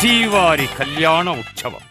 శ్రీవారి కళ్యాణ ఉత్సవం.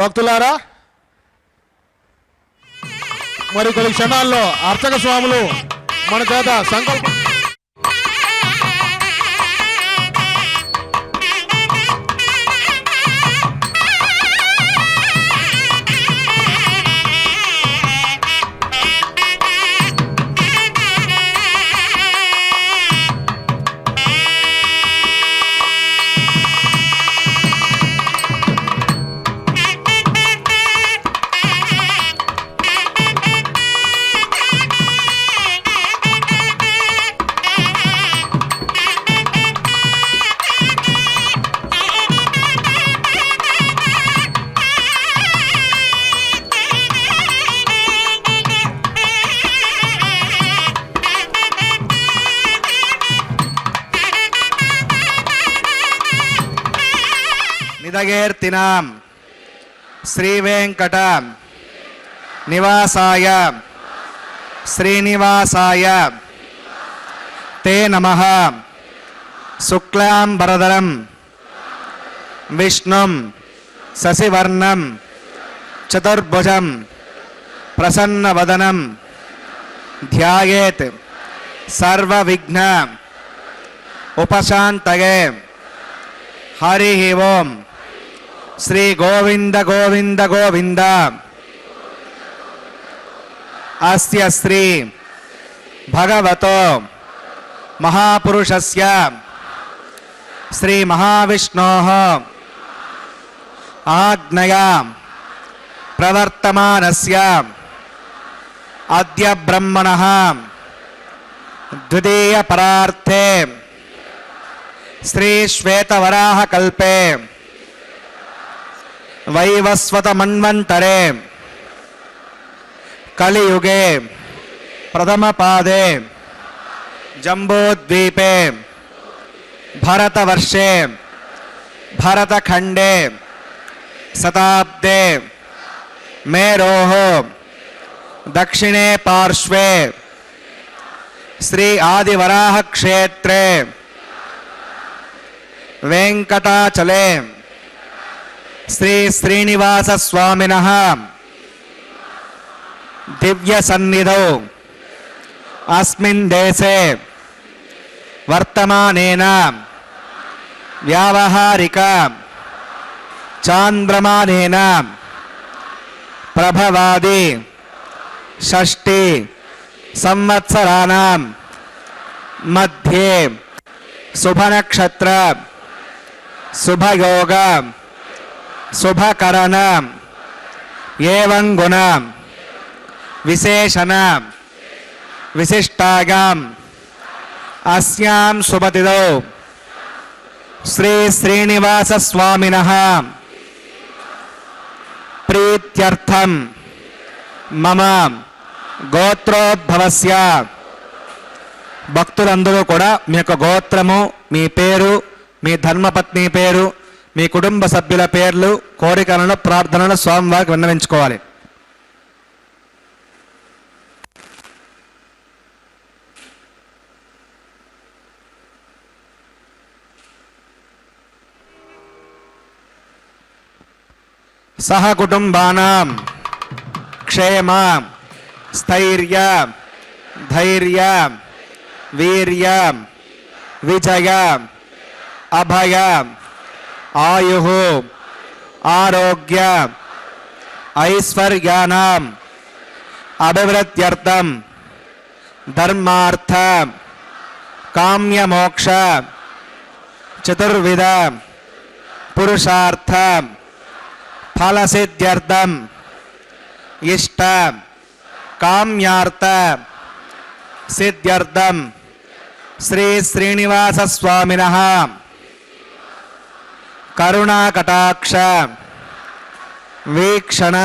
భక్తులారా, మరి కొన్ని క్షణాల్లో అర్చక స్వాములు మన చేత సంకల్పం నిదగేర్తినాం శ్రీవేంకట నివాసాయ శ్రీనివాసాయ తే నమః. శుక్లాంబరధరం విష్ణుం శశివర్ణం చతుర్భుజం ప్రసన్నవదనం ధ్యాయేత్ సర్వవిఘ్న ఉపశాంతయే. హరి ఓం. శ్రీ గోవింద గోవింద గోవింద. అస్య శ్రీ భగవతో మహాపురుషస్య శ్రీ మహావిష్ణోః ఆజ్ఞయా ప్రవర్తమానస్య అద్య బ్రహ్మణః ద్వితీయ పరార్థే శ్రీ శ్వేతవరాహ కల్పే వైవస్వత మన్వంతరే కలియుగే ప్రథమ పాదే జంబోద్వీపే భరతవర్షే భరతఖండే శతాబ్దే మేరోః దక్షిణే పార్శ్వే శ్రీ ఆదివరాహ క్షేత్రే వెంకటాచలే శ్రీ శ్రీనివాస స్వామినః దివ్య సన్నిధౌ అస్మిన్ దేశే వర్తమానేన వ్యావహారిక చాంద్రమానేన ప్రభవాది షష్ఠి సంవత్సరాణం మధ్యే శుభనక్షత్ర శుభయోగ శుభకరణ ఏవం గుణ విశేషణ విశిష్టాయాం అస్యాం శుభతిథౌ శ్రీ శ్రీనివాస స్వామినః ప్రీత్యర్థం మమ గోత్రోద్భవస్య. భక్తులందరూ కూడా మీ యొక్క గోత్రము, మీ పేరు, మీ ధర్మపత్ని పేరు, మీ కుటుంబ సభ్యుల పేర్లు, కోరికలను, ప్రార్థనలు స్వామివారికి విన్నవించుకోవాలి. సహ కుటుంబానాం క్షేమ స్థైర్య ధైర్య వీర్య విజయ అభయ ఆయుః ఆరోగ్య ఐశ్వర్యానాం అభివృద్ధ్యర్థం ధర్మార్థ కామ్యమోక్ష చతుర్విధ పురుషార్థ ఫలసిద్ధ్యర్థం ఇష్ట కామ్యార్థ సిద్ధ్యర్థం శ్రీ శ్రీనివాస స్వామినః కరుణాకటాక్ష వీక్షణ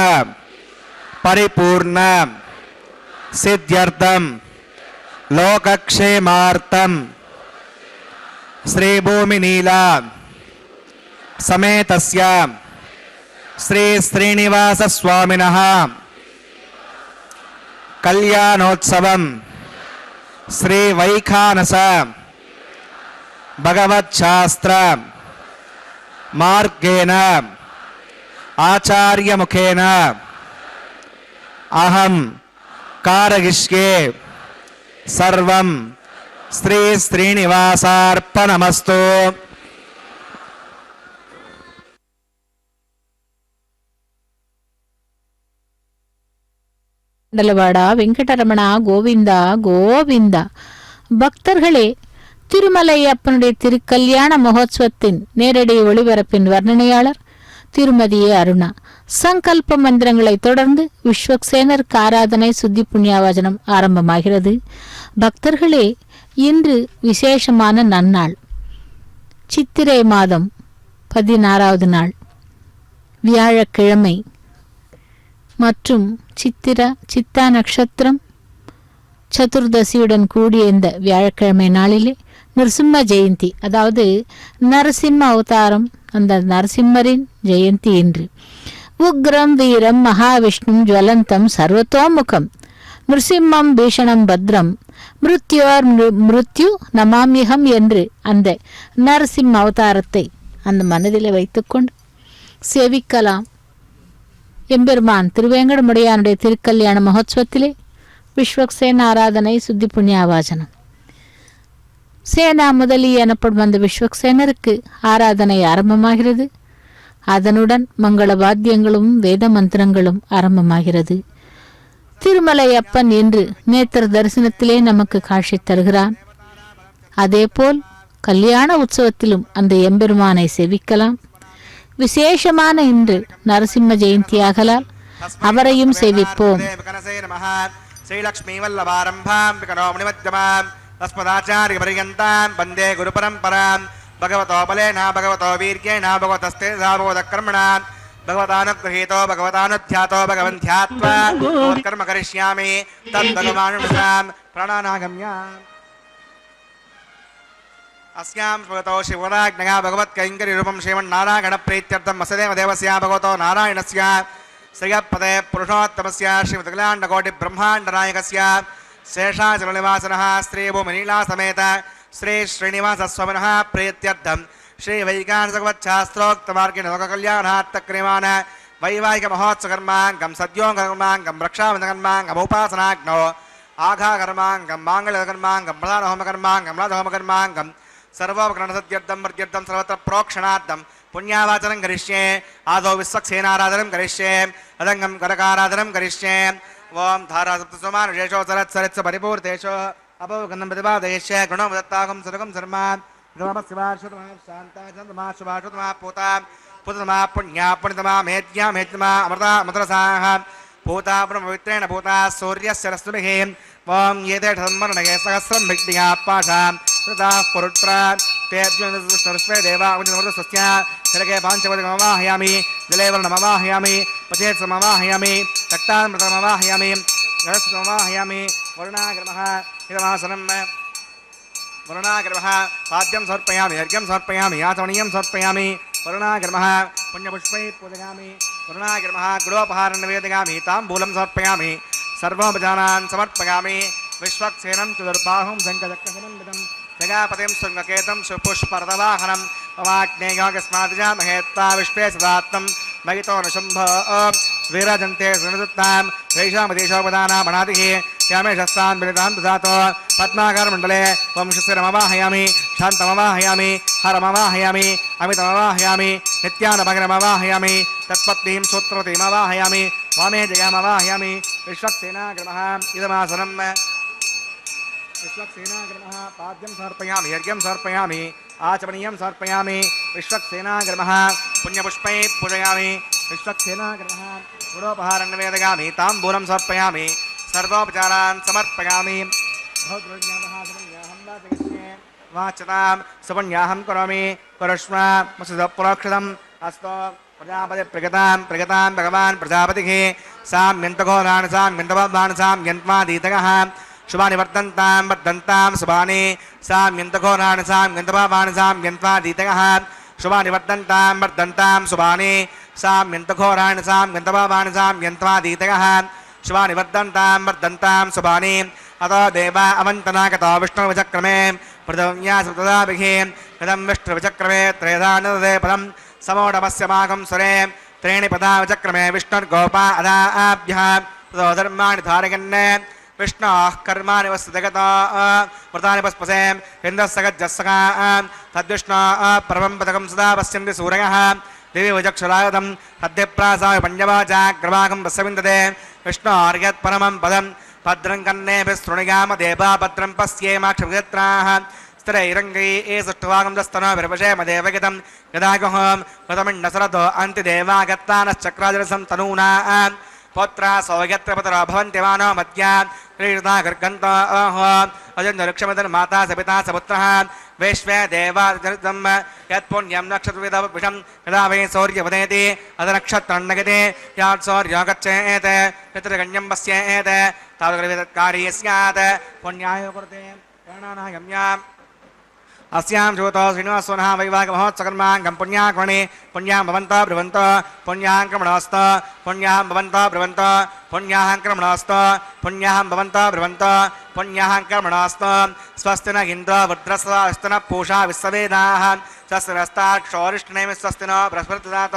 పరిపూర్ణ సిద్ధ్యర్థం లోకక్షేమార్థం శ్రీభూమినీల సమేతస్య శ్రీ శ్రీనివాస స్వామినః కళ్యాణోత్సవం శ్రీ వైఖానస భగవచ్శాస్త్ర మార్గేణ आचार्य मुखेन अहम कारयिष्ये सर्वं श्री श्रीनिवासार्पणमस्तु. டலவாடா வெங்கடரமணா கோவிந்தா கோவிந்தா. பக்தர்களே, திருமலை அப்பனுடைய திருக்கல்யாண மகோத்சவத்தின் நேரடி ஒளிபரப்பின் வர்ணனையாளர் திருமதி அருணா. சங்கல்ப மந்திரங்களை தொடர்ந்து விஸ்வக்சேனருக்கு ஆராதனை சுத்தி புண்ணியாவாஜனம் ஆரம்பமாகிறது. பக்தர்களே, இன்று விசேஷமான நன்னாள், சித்திரை மாதம் 16வது நாள் வியாழக்கிழமை மற்றும் சித்தா நட்சத்திரம் சதுர்தசியுடன் கூடிய இந்த வியாழக்கிழமை நாளிலே நரசிம்ம ஜெயந்தி, அதாவது நரசிம்ம அவதாரம், அந்த நரசிம்மரின் ஜெயந்தி இன்று. உக்ரம் வீரம் மகாவிஷ்ணும் ஜுவலந்தம் சர்வத்தோமுகம் நிருசிம்மம் பீஷணம் பத்ரம் மிருத்யோர் மிருத்யு நமாமியகம் என்று அந்த நரசிம்ம அவதாரத்தை அந்த மனதிலே வைத்துக்கொண்டு சேவிக்கலாம். எம்பெருமான் திருவேங்கடமுடையானுடைய திருக்கல்யாண மகோத்சவத்திலே விஸ்வக்சேன ஆராதனை சுத்தி புண்ணியாவாசனம். சேனா முதலி எனப்படும் அந்த விஸ்வக்சேனருக்கு ஆராதனை ஆரம்பமாகிறது. அதனுடன் மங்கள வாத்தியங்களும் வேத மந்திரங்களும் ஆரம்பமாகிறது. திருமலை அப்பன் என்று நேத்திர தரிசனத்திலே நமக்கு காட்சி தருகிறான். அதேபோல் கல்யாண உற்சவத்திலும் அந்த எம்பெருமானை சேவிக்கலாம். விசேஷமான இன்று நரசிம்ம ஜெயந்தியாகலால் அவரையும் சேவிப்போம். வந்தே குரு பரம்பராம் பகவதோ பலேன பகவதோ வீர்யேண பகவதஸ்தே சாபோதகர்மணா பகவதானுக்ரஹீதோ பகவதானுத்யாதோ பகவந்த்யாத்வா கர்ம கரிஷ்யாமி தத்பகவானுஷாம் பிராணாநாகம்யாம். अस्यां भगवतो शिवराज्ञया भगवत्कैङ्कर्यरूपं श्रीमन्नारायणप्रीत्यर्थम् असदेव देवस्य भगवतो नारायणस्य श्रियपदे पुरुषोत्तमस्य श्रीमदखिलाण्डकोटिब्रह्माण्डनायकस्य शेषाचलनिवासनः श्रीभूमिनीलासमेत श्री श्रीनिवासस्वामिनः प्रीत्यर्थं श्रीवैकानसभगवच्छास्त्रोक्तमार्गेण लोककल्याणार्थक्रियमाण वैवाहिकमहोत्सवकर्माङ्गं सद्योङ्गकर्माङ्गं रक्षाबन्धकर्माङ्गमुपासनाग्नौ आघाकर्माङ्गं माङ्गल्यकर्माङ्गं प्रधानहोमकर्माङ्गं राजहोमकर्माङ्गं सर्वोपकरणसत्यर्थं वर्त्यर्थं सर्वत्र प्रोक्षणार्थं पुण्यावाचनं करिष्ये. आदौ विश्वक्सेनाराधनं करिष्ये, अदङ्गं करकाराधनं करिष्ये. ओं धारासप्तसोमानुशेषो सरत्सरित्स परिपूर्तेषु अपौगन्धं प्रतिपादयिष्ये. गुणोमदत्तागं सुरगं शर्मान् गमशिवाशुतमा शान्ता शुभाशुतमा पूता पुतमा पुण्या पुण्यतमा मेद्या मेद्यमा अमृता मधुरसाः पूता ब्रह्मवित्रेण पूता सूर्यस्य रश्मिभिः. ओं येते धर्मर्णये सहस्रं विद्या पाशां कृताः पुरुत्रा तेऽद्य देवा स्वस्य तिलके पाञ्चवतिमवाहयामि जले वर्णमवाहयामि पचेत्समवाहयामि रक्तामृतमवाहयामि गणस्मवाहयामि वरुणाग्रमः हिरवासनं वरुणाग्रमः पाद्यं समर्पयामि अर्घ्यं समर्पयामि आचमनीयं समर्पयामि वरुणाग्रमः पुण्यपुष्पैः पूजयामि वरुणाग्रमः गुडोपहारं निवेदयामि ताम्बूलं समर्पयामि सर्वोपचारान् समर्पयामि. विश्वक्सेनं चतुर्बाहुं शङ्खचक्रसमन्वितं जगापतिं शृङ्गकेतं सुपुष्परदवाहनं ममाग्नेयोगस्मादिजामहेत्ता विश्वे सदात्तं महितो निशुम्भ वीरजन्ते सुनदुत्तां वैशामदेशोपदानामणादिः श्यामेशस्तान् विनितां ददातो पद्माकरमण्डले वंशशिरमवाहयामि शान्तमवाहयामि हरमवाहयामि अमितमवाहयामि नित्यानभगरमवाहयामि तत्पत्नीं सूत्रवतीमवाहयामि वामे जयामवाहयामि. विश्वक्सेनाग्रमः इदमासनं विश्वक्सेनाग्रमः पाद्यं समर्पयामि अर्घ्यं समर्पयामि आचमनीयं समर्पयामि. विश्वक्सेनाग्रमः पुण्यपुष्पैः पूजयामि. विश्वक्सेनाग्रमः गुडोपहारं निवेदयामि ताम्बूलं समर्पयामि सर्वोपचारान् समर्पयामि. वाचतां सुपुण्याहं करोमि कुरुष्व मसुदप्रोक्षतम् अस्तु प्रजापति प्रगतां भगवान् प्रजापतिः साम्यन्तघोरान् साम्यन्तभवान् साम्यन्त्वादीतकः शुभानि वर्धन्तां शुभानि साम्यन्तघोरान् साम्यन्तभवान् साम्यन्त्वादीतकः शुभानि वर्धन्तां शुभानि साम्यन्तघोरान् साम्यन्तभवान् साम्यन्त्वादीतकः शुभानि वर्धन्तां शुभानि. अतो देवा अवन्तनागतो विष्णुविचक्रमे पृथिव्यासदाभिः कथं विष्णुविचक्रमे त्रयधा नदे पदं समोढमस्य मागं सुरे त्रीणि पदावचक्रमे विष्णुर्गोपादाभ्यः ततो धर्माणि धारयन् विष्णोः कर्माणि वस्तुजगतो व्रतानि पस्पसे इन्द्रस्सगज्जस्सगा तद्विष्णोः परमं पदकं सदा पश्यन्ति सूरयः देवी वचक्षुरागतं तद्यप्रासाय पञ्चवाचाग्रवाकं वस्यविन्दते विष्णोर्यत् परमं पदं भद्रं कन्नेभिः शृणुयाम देवा भद्रं पश्येमाक्षभित्राः स्थिरैरङ्गैः सुष्ठुवागं दस्तनोभिर्वशेम देवगितं यदागुहं कृतमिण्डसरतो अन्तिदेवागत्तानश्चक्राजरसं तनूना पौत्रा सौयत्रपतरो भवन्ति मानो मध्या क्रीडता गर्गन्तो अजन्यवृक्षमदन्माता सपिता सपुत्रः वैश्वे देवाजनितं यत्पुण्यं नक्षत्रविदविषं यदा वै सौर्यवदेति अदनक्षत्रन्नगते यात् सौर्यो गच्छेत् पितृगण्यं पश्येत् तावद्गर्भितत्कारी स्यात् पुण्याय कुरुते प्राणानागम्याम् अस्यां ज्योतो श्रीनिवासोनः वैवाहिकमहोत्सवकर्माङ्गं पुण्याकर्णे पुण्यां भवन्तः ब्रुवन्तः पुण्यां क्रमणोऽस्तु पुण्यां भवन्तः ब्रुवन्तः पुण्यां क्रमणोऽस्तु पुण्यां भवन्तः ब्रुवन्तः पुण्यां क्रमणोऽस्तु स्वस्ति न इन्द्रो वृद्रस्वस्ति न पूषा विश्ववेदाः स्वस्ति नस्ताक्षोरिष्टनेमि स्वस्ति न बृहस्पतिदात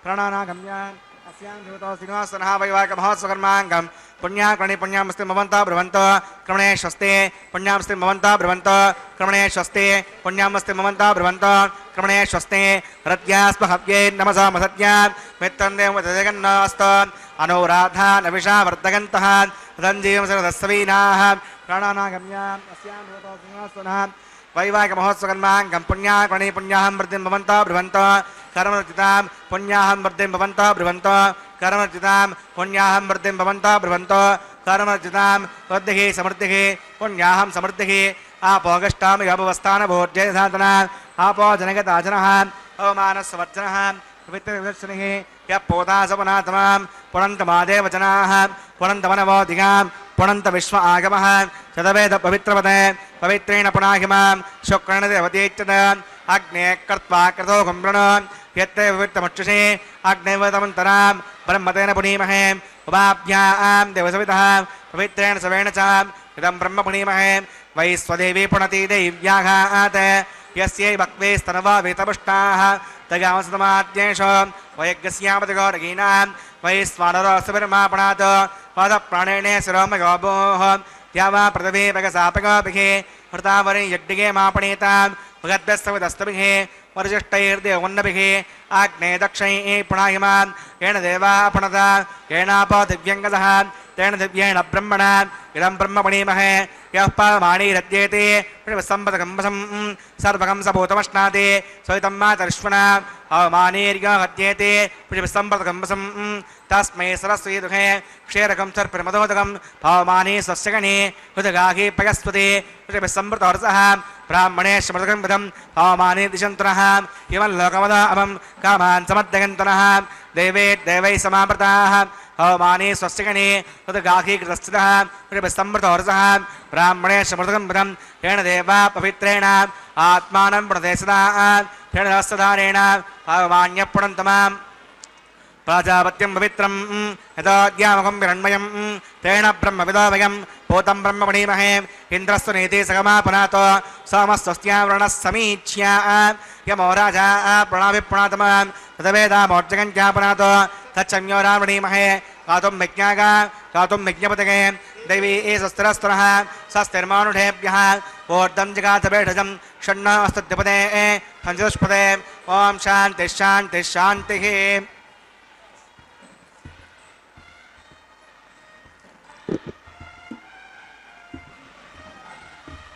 प्राणानागम्याम् अस्यां ज्योतो श्रीनिवासोनः वैवाहिकमहोत्सवकर्माङ्गं पुण्याकर्णे पुण्यामस्ति भवन्तः ब्रुवन्तः क्रमणे स्वस्ति पुण्यामस्ति भवन्तः ब्रुवन्तः क्रमणे स्वस्ति पुण्यामस्ति भवन्तः ब्रुवन्तः क्रमणे स्वस्ति हृद्यास्म हव्ये नमसा मसत्या मित्रन्देवजगन्नास्त अनुराधा नविषा वर्धगन्तः तदञ्जीवसरदस्सवीनाः प्राणानागम्याम् अस्यां भवतो श्रीनिवासोनः वैवाहिकमहोत्सवकर्माङ्गं पुण्याकर्णे पुण्याहं वृद्धिं भवन्तः ब्रुवन्तः कर्मरचितां पुण्याहं वृद्धिं भवन्तः ब्रुवन्तः कर्मरचितां पुण्याहं वृद्धिं भवन्तः ब्रुवन्तः कर्मरचितां वृद्धिः समृद्धिः पुण्याहं समृद्धिः आपोगष्टामि अभवस्थानभोज्ये साधना आपो जनगताजनः अवमानस्वर्जनः पवित्रविदर्शनिः यः पोतासपनातमां पुणन्तमादेवचनाः पुणन्तमनवोधिगां पुणन्तविश्व आगमः शतवेद पवित्रपदे पवित्रेण पुनाहिमां शुक्रेण देवतीच्यत अग्ने कृत्वा कृतो कुम्भृण यत्ते पवित्रमक्षुषे अग्नेवतमन्तरां ब्रह्मतेन पुनीमहे उपाभ्यां देवसवितः पवित्रेण सवेण च इदं ब्रह्म पुनीमहे वै स्वदेवी पुणति दैव्याघात् यस्यै भक्वे स्तनवा वेतपुष्टाः तगांसतमाद्येष वयज्ञस्यामतिगौरगीनां वै स्वानरोऽसुभिर्मापणात् पादप्राणेन शिरोमगोभोः त्या वा पृथिवी भगसापगोभिः हृतावरि यज्ञे मापणीतां भगद्भ्यस्तविदस्तभिः वरिशिष्टैर्देवन्नभिः आग्ने दक्षैः पुणाहिमां येन देवाः पुणता येनापो दिव्यङ्गतः तेन दिव्येण ब्रह्मणा इदं ब्रह्म पुणीमहे यः पामाणीरद्येते सम्पदकम्बसं सर्वकं सभूतमश्नाति सवितं मातर्श्वना अवमानीर्यो हद्येते सम्पदकम्बसं तस्मै सरस्वती दुःखे क्षेरकं सर्पमदोदकं पवमानी स्वस्य गणे हृदगाही पयस्पति सम्पृतोर्सः ब्राह्मणे स्मृतकं विधं पवमानी दिशन्तुनः इमं लोकमदामं कामान् समद्यगन्तनः देवे देवैः समावृताः हवमाने स्वस्य गणे हृदगाही कृतस्थितः सम्पृतोर्सः ब्राह्मणे स्मृतकं विधं तेन देवा पवित्रेण आत्मानं प्रणते सदा तेन हस्तधारेण हवमान्यः पुणन्तमाम् प्राजापत्यं पवित्रं यदाज्ञामकं हिरण्मयं तेन ब्रह्मविदो वयं भूतं ब्रह्म पुणीमहे इन्द्रस्तु नीति सगमापनातो सोमस्वस्त्या वृणः समीक्ष्या यमो राजा प्रणाभिप्रणतमां तदवेदामोर्जगञ्चापनातो तच्चम्यो रामणीमहे गातुं यज्ञागा गातुं यज्ञपतगे दैवी स्वस्तिरस्तुनः स्वस्तिर्मानुषेभ्यः ऊर्ध्वं जगातभेषजं षण्ण अस्तुद्यपदे पञ्चदुष्पदे ॐ शान्तिः शान्तिः शान्तिः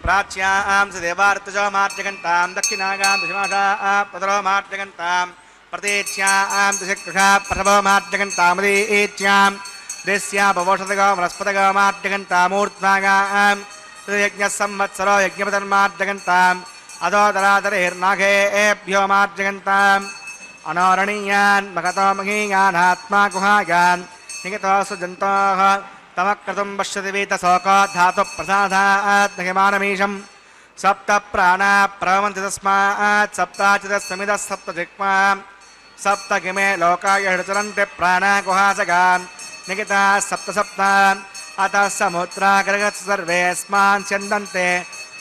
प्राच्यां सदेवार्तजो मार्जगन्तां दक्षिणागां दशमाशाः पदरो मार्जगन्तां प्रतीच्यां दशकृषा प्रथमो मार्जगन्तामदीच्यां देस्या पवोषदगो वनस्पतगो मार्जगन्तामूर्ध्वागां यज्ञः संवत्सरो यज्ञपदन्मार्जगन्ताम् अदोदरादरेर्नागेभ्यो मार्जगन्ताम् अनारणीयान् मगतो महीयानात्मा गुहायान् निगतो सुजन्तोः तमक्रतुं पश्यति वीतशोको धातु प्रसादात् महिमानमीशं सप्त प्राणा प्रवन्ति तस्मात् सप्ताचिदस्मिदः सप्तजिह्वा सप्त किमे लोकाय हृचरन्ति प्राणा गुहासगान् निगिता सप्त सप्त अतः समुद्रागर्गत् सर्वेऽस्मान् स्यन्दन्ते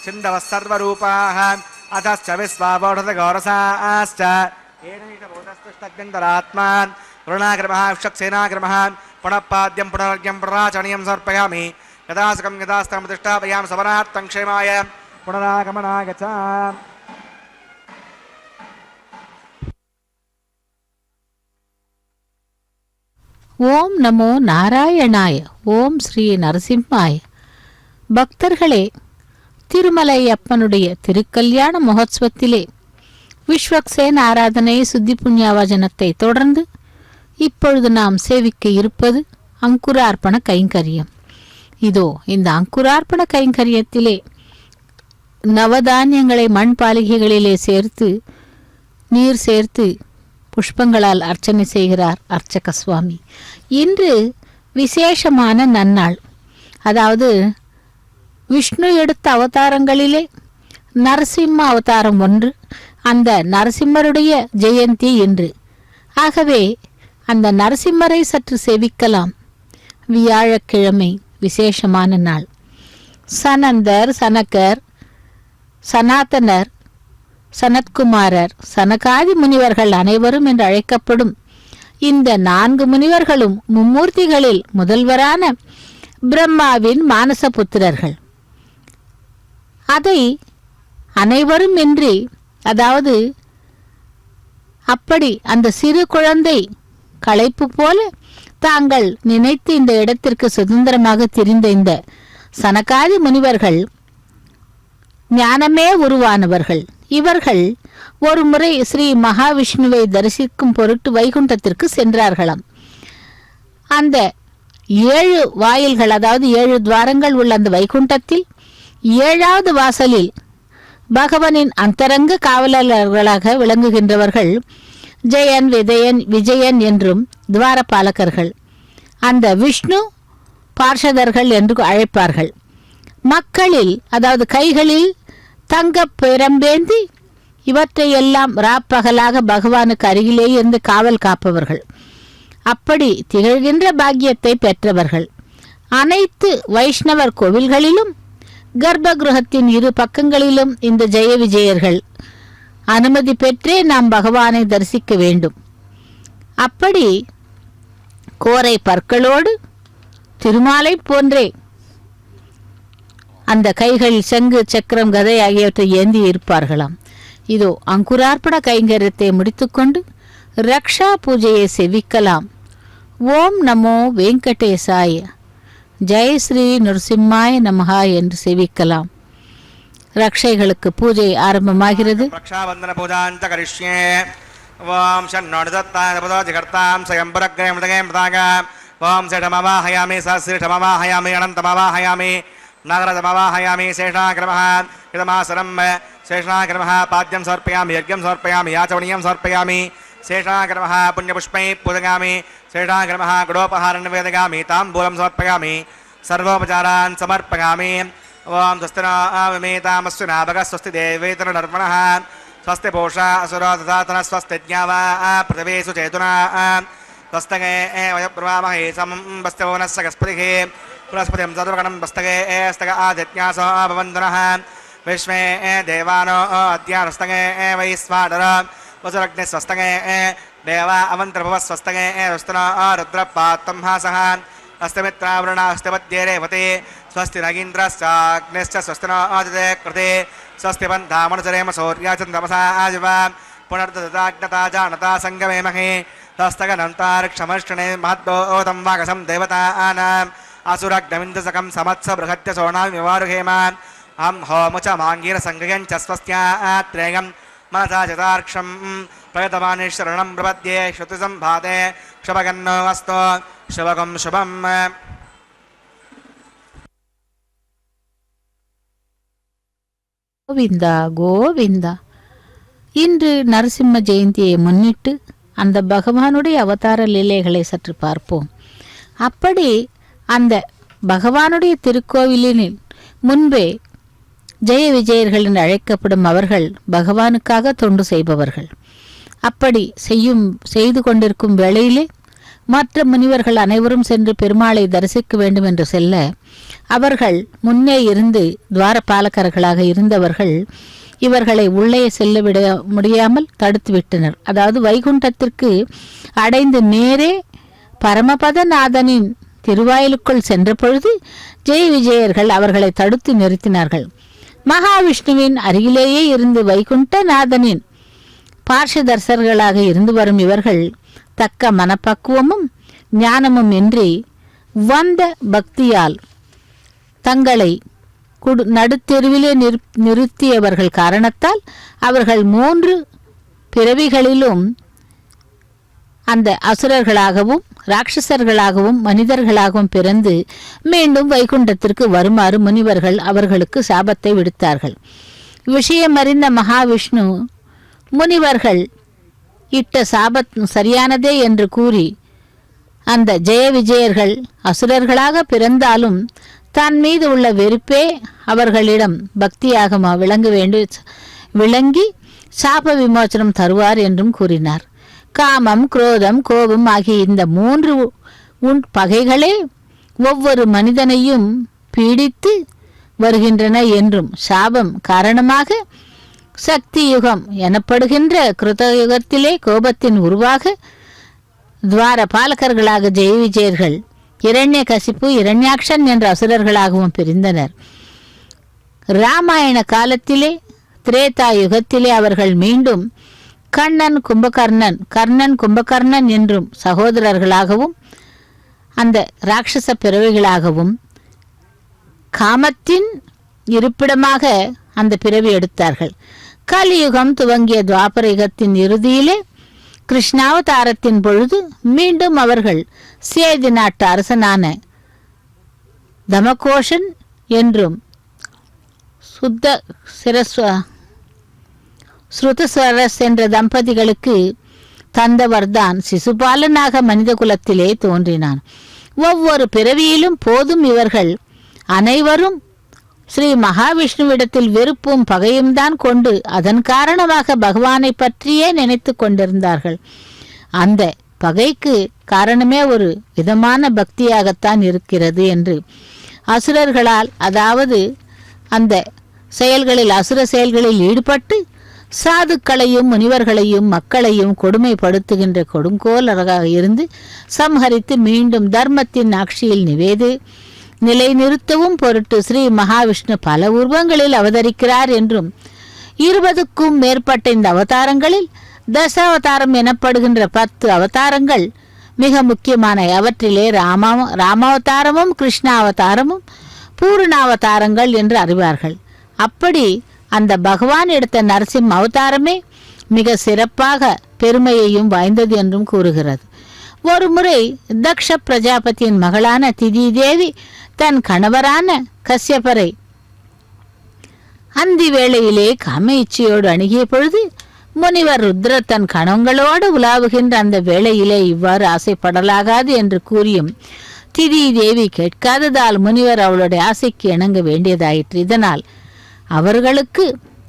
सिन्धवः सर्वरूपाः अतश्च विश्वावोढतगौरसाश्च येनैषभूतस्तुष्टग्निन्दरात्मान् करुणाग्रमः विषक्सेनाग्रमः पुनःपाद्यं पुनर्घ्यं पुनराचरणीयं समर्पयामि यदासकं यदास्तं प्रतिष्ठापयामि सवनार्थं क्षेमाय पुनरागमनागच्छ ஓம் நமோ நாராயணாய. ஓம் ஸ்ரீ நரசிம்மாய. பக்தர்களே, திருமலை அப்பனுடைய திருக்கல்யாண மகோத்சவத்திலே விஸ்வக்சேன் ஆராதனை சுத்தி புண்ணியாவஜனத்தை தொடர்ந்து இப்பொழுது நாம் சேவிக்க இருப்பது அங்குரார்ப்பண கைங்கரியம். இதோ இந்த அங்குரார்ப்பண கைங்கரியத்திலே நவதானியங்களை மண் பாலிகைகளிலே சேர்த்து நீர் சேர்த்து புஷ்பங்களால் அர்ச்சனை செய்கிறார் அர்ச்சக சுவாமி. இன்று விசேஷமான நன்னாள். அதாவது விஷ்ணு எடுத்த அவதாரங்களிலே நரசிம்ம அவதாரம் ஒன்று. அந்த நரசிம்மருடைய ஜெயந்தி இன்று. ஆகவே அந்த நரசிம்மரை சற்று சேவிக்கலாம். வியாழக்கிழமை விசேஷமான நாள். சனந்தர், சனகர், சனாதனர், சனத்குமாரர், சனகாதி முனிவர்கள் அனைவரும் என்று அழைக்கப்படும் இந்த 4 முனிவர்களும் மும்மூர்த்திகளில் முதல்வரான பிரம்மாவின் மானச புத்திரர்கள். அதை அனைவரும் இன்றி, அதாவது அப்படி அந்த சிறு குழந்தை களைப்பு போல தாங்கள் நினைத்து இந்த இடத்திற்கு சுதந்திரமாக திரிந்த இந்த சனகாதி முனிவர்கள் ஞானமே உருவானவர்கள். இவர்கள் ஒரு முறை ஸ்ரீ மகாவிஷ்ணுவை தரிசிக்கும் பொருட்டு வைகுண்டத்திற்கு சென்றார்களாம். அந்த 7 வாயில்கள், அதாவது 7 துவாரங்கள் உள்ள அந்த வைகுண்டத்தில் 7வது வாசலில் பகவானின் அந்தரங்க காவலர்களாக விளங்குகின்றவர்கள் ஜெயன், விஜயன் என்றும் துவாரபாலகர்கள். அந்த விஷ்ணு பார்ஷதர்கள் என்று அழைப்பார்கள். மக்களில், அதாவது கைகளில் தங்க பிரம்பேந்தி இவற்றையெல்லாம் ராப்பகலாக பகவானுக்கு அருகிலே இருந்து காவல் காப்பவர்கள். அப்படி திகழ்கின்ற பாக்கியத்தை பெற்றவர்கள். அனைத்து வைஷ்ணவர் கோவில்களிலும் கர்ப்பகிருஹத்தின் 2 பக்கங்களிலும் இந்த ஜெய விஜயர்கள் அனுமதி பெற்றே நாம் பகவானை தரிசிக்க வேண்டும். அப்படி கோரை பற்களோடு திருமாலை போன்றே அந்த கைகளில் சங்கு, சக்கரம், கதை ஆகியவற்றை ஏந்தி இருப்பார்களாம். இதோ அங்குரார்ப்பண கைங்கரியத்தை முடித்துக்கொண்டு ரக்ஷா பூஜையை செவிக்கலாம். ஓம் நமோ வெங்கடேசாய, ஜெய் ஸ்ரீ நரசிம்மாய நமஹா என்று செவிக்கலாம். ரக்ஷைகளுக்கு பூஜை ஆரம்பமாகிறது. ரக்ஷாபந்தன பூஜாஞ்ச கரிஷ்யே. ஓம் ஷண்ணோடுதத்தாம் சயம்பரக்ரேமிருதகேமிருதாக. ஓம் சேஷமவாஹயாமி சஹஸ்ரேஷமவாஹயாமி அனந்தமவாஹயாமி நாகரதமவாஹயாமி சேஷாகிரமः இதமாசரம் சேஷாகிரமः பாத்யம் சமர்ப்பயாமி யஜ்ஞம் சமர்ப்பயாமி யாச்சவணியம் சமர்ப்பயாமி சேஷாகிரமः புண்ணியபுஷ்பை பூஜயாமி சேஷாகிரமः குடோபஹாரம் நிவேதயாமி தாம்பூலம் சமர்ப்பயாமி சர்வோபச்சாரான் சமர்ப்பயாமி. ஓம் ஸ்வஸ்தினாமேதாமஸ்து நாபக ஸ்வஸ்தி தேவேதரநர்மணः ஸ்வஸ்தி பூஷா அசுரோ ததாதன ஸ்வஸ்தி ஞாவா பிரதவேஷு சேதுனா ஸ்வஸ்தகே வயப்ரவாமஹே சமம் வஸ்தவோனஸ்ஸ கஸ்பதிஹே புரஸ்பதிம் சதுர்கணம் வஸ்தகே ஸ்தக ஆதித்யாசோ பவந்தனः விஸ்வே தேவானோ அத்யானஸ்தகே வைஸ்வாடர வசுரக்னி ஸ்வஸ்தகே தேவா அவந்திரபவ ஸ்வஸ்தகே வஸ்தனோ ருத்ரபாத்தம் ஹாசः அஸ்தமித்ராவருணா அஸ்தபத்யே ரேவதே ஸ்வஸ்தி நகீந்திரஸ்சாக்னிश्च ஸ்வஸ்தினோ ஆதிதே கிருதே ஸ்வஸ்தி பந்தாமனுசரேம சௌர்யாச்சந்திரமசா ஆஜிவா புனர்ததாக்னதா ஜானதா சங்கமேமஹே தஸ்தகனந்தாரிக்ஷமர்ஷணே மஹத்தோதம் வாகசம் தேவதானாம் அசுரக்னமிந்தசகம் சமத்ஸ ப்ரஹத்ய சோணாம் விவாருஹேம அம் ஹோமுச்ச மாங்கீர சங்கயஞ்ச ஸ்வஸ்த்யாத்ரேயம் மனசா சதார்க்ஷம் பிரயதமானேஸ்வரணம் பிரபத்யே ஸ்ருதி சம்பாதே க்ஷபகன்னோ அஸ்தோ சுபகம் சுபம். கோவிந்தா கோவிந்தா. இன்று நரசிம்ம ஜெயந்தியை முன்னிட்டு அந்த பகவானுடைய அவதார லீலைகளை சற்று பார்ப்போம். அப்படி அந்த பகவானுடைய திருக்கோவிலின் முன்பே ஜெய விஜயர்கள் என்று அழைக்கப்படும் அவர்கள் பகவானுக்காக தொண்டு செய்பவர்கள். அப்படி செய்து கொண்டிருக்கும் வேளையிலே மற்ற முனிவர்கள் அனைவரும் சென்று பெருமாளை தரிசிக்க வேண்டும் என்று செல்ல அவர்கள் முன்னே இருந்து துவாரபாலகர்களாக இருந்தவர்கள் இவர்களை உள்ளே செல்ல விட முடியாமல் தடுத்து விட்டனர். அதாவது வைகுண்டத்திற்கு அடைந்து நேரே பரமபதநாதனின் திருவாயிலுக்குள் சென்ற பொழுது ஜெய விஜயர்கள் அவர்களை தடுத்து நிறுத்தினார்கள். மகாவிஷ்ணுவின் அருகிலேயே இருந்து வைகுண்டநாதனின் பார்ஷதர்சர்களாக இருந்து வரும் இவர்கள் தக்க மனப்பக்குவமும் ஞானமும் இன்றி வந்த பக்தியால் தங்களை நடுத்தெருவிலே நிறுத்தியவர்கள் காரணத்தால் அவர்கள் 3 பிறவிகளிலும் அந்த அசுரர்களாகவும் ராட்சசர்களாகவும் மனிதர்களாகவும் பிறந்து மீண்டும் வைகுண்டத்திற்கு வருமாறு முனிவர்கள் அவர்களுக்கு சாபத்தை விடுத்தார்கள். விஷயம் அறிந்த மகாவிஷ்ணு முனிவர்கள் இட்ட சாபத் சரியானதே என்று கூறி அந்த ஜெய விஜயர்கள் அசுரர்களாக பிறந்தாலும் தன் மீது உள்ள வெறுப்பே அவர்களிடம் பக்தியாக விளங்கி சாப விமோசனம் தருவார் என்றும் கூறினார். காமம், குரோதம், கோபம் ஆகிய இந்த 3 பகைகளே ஒவ்வொரு மனிதனையும் பீடித்து வருகின்றன என்றும் சாபம் காரணமாக சக்தி யுகம் எனப்படுகின்ற கிருதயுகத்திலே கோபத்தின் உருவாக துவார பாலகர்களாக ஜெய விஜயர்கள் இரண்ய கசிப்பு, இரண்யாக்ஷன் என்ற அசுரர்களாகவும் பிரிந்தனர். இராமாயண காலத்திலே திரேதா யுகத்திலே அவர்கள் மீண்டும் கர்ணன் கும்பகர்ணன் என்றும் சகோதரர்களாகவும் அந்த ராட்சச பிறவிகளாகவும் காமத்தின் இருப்பிடமாக அந்த பிறவி எடுத்தார்கள். கலியுகம் துவங்கிய துவாபர யுகத்தின் இறுதியிலே கிருஷ்ணாவதாரத்தின் பொழுது மீண்டும் அவர்கள் சேதி நாட்டு அரசனான தமகோஷன் என்றும் ஸ்ருதஸ்வரஸ் என்ற தம்பதிகளுக்கு தந்தவர்தான் சிசுபாலனாக மனித குலத்திலே தோன்றினான். ஒவ்வொரு பிறவியிலும் போதும் இவர்கள் அனைவரும் ஸ்ரீ மகாவிஷ்ணுவிடத்தில் வெறுப்பும் பகையும் தான் கொண்டு அதன் காரணமாக பகவானை பற்றியே நினைத்து கொண்டிருந்தார்கள். அந்த பகைக்கு காரணமே ஒரு விதமான பக்தியாகத்தான் இருக்கிறது என்று அசுரர்களால், அதாவது அந்த செயல்களில் அசுர செயல்களில் ஈடுபட்டு சாதுக்களையும் முனிவர்களையும் மக்களையும் கொடுமைப்படுத்துகின்ற கொடுங்கோலராக இருந்து சம்ஹரித்து மீண்டும் தர்மத்தின் ஆட்சியில் நிலைநிறுத்தவும் பொருட்டு ஸ்ரீ மகாவிஷ்ணு பல உருவங்களில் அவதரிக்கிறார் என்றும் 20க்கும் மேற்பட்ட இந்த அவதாரங்களில் தசாவதாரம் எனப்படுகின்ற 10 அவதாரங்கள் மிக முக்கியமான, அவற்றிலே ராமாவதாரமும் கிருஷ்ணாவதாரமும் பூர்ணாவதாரங்கள் என்று அறிவார்கள். அப்படி அந்த பகவான் எடுத்த நரசிம்ம அவதாரமே மிக சிறப்பாக பெருமையையும் வாய்ந்தது என்றும் கூறுகிறது. ஒரு முறை தக்ஷ பிரஜாபதியின் மகளான திதி தேவி தன் கணவரான கஸ்யபரை அந்தி வேளையிலே காம இச்சையோடு அணுகிய பொழுது முனிவர் ருத்ர தன் கணங்களோடு உலாவுகின்ற அந்த வேளையிலே இவ்வாறு ஆசைப்படலாகாது என்று கூறியும் திதி தேவி கேட்காததால் முனிவர் அவளுடைய ஆசைக்கு இணங்க வேண்டியதாயிற்று. இதனால் அவர்களுக்கு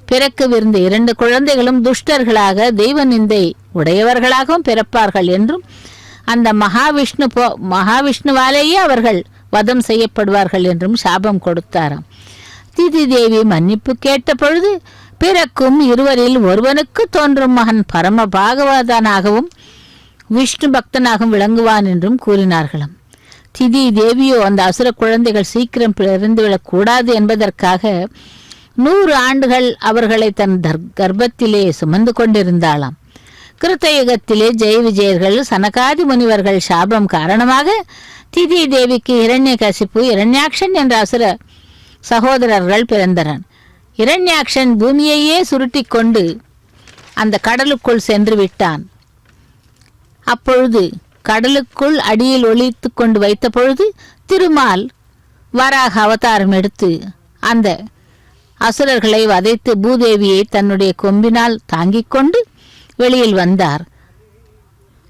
பிறக்கவிருந்த 2 குழந்தைகளும் துஷ்டர்களாக தெய்வ நிந்தை உடையவர்களாகவும் பிறப்பார்கள் என்றும் அந்த மகாவிஷ்ணுவாலேயே அவர்கள் வதம் செய்யப்படுவார்கள் என்றும் சாபம் கொடுத்தாராம். திதி தேவி மன்னிப்பு கேட்ட பொழுது பிறக்கும் 2வரில் ஒருவனுக்கு தோன்றும் மகன் பரம பாகவதனாகவும் விஷ்ணு பக்தனாகவும் விளங்குவான் என்றும் கூறினார்களாம். திதி தேவியோ அந்த அசுர குழந்தைகள் சீக்கிரம் பிறந்துவிடக் கூடாது என்பதற்காக 100 ஆண்டுகள் அவர்களை தன் கர்ப்பத்திலே சுமந்து கொண்டிருந்தாளாம். கிருத்தயுகத்திலே ஜெய விஜயர்கள் சனகாதி முனிவர்கள் சாபம் காரணமாக திதி தேவிக்கு இரண்யகசிப்பு, இரண்யாக்ஷன் என்ற அசுர சகோதரர்கள் பிறந்தனர். இரண்யாக்ஷன் பூமியையே சுருட்டி கொண்டு அந்த கடலுக்குள் சென்று விட்டான். அப்பொழுது கடலுக்குள் அடியில் ஒளித்து கொண்டு வைத்த பொழுது திருமால் வராக அவதாரம் எடுத்து அந்த அசுரர்களை வதைத்து பூதேவியை தன்னுடைய கொம்பினால் தாங்கிக் கொண்டு வெளியில் வந்தார்.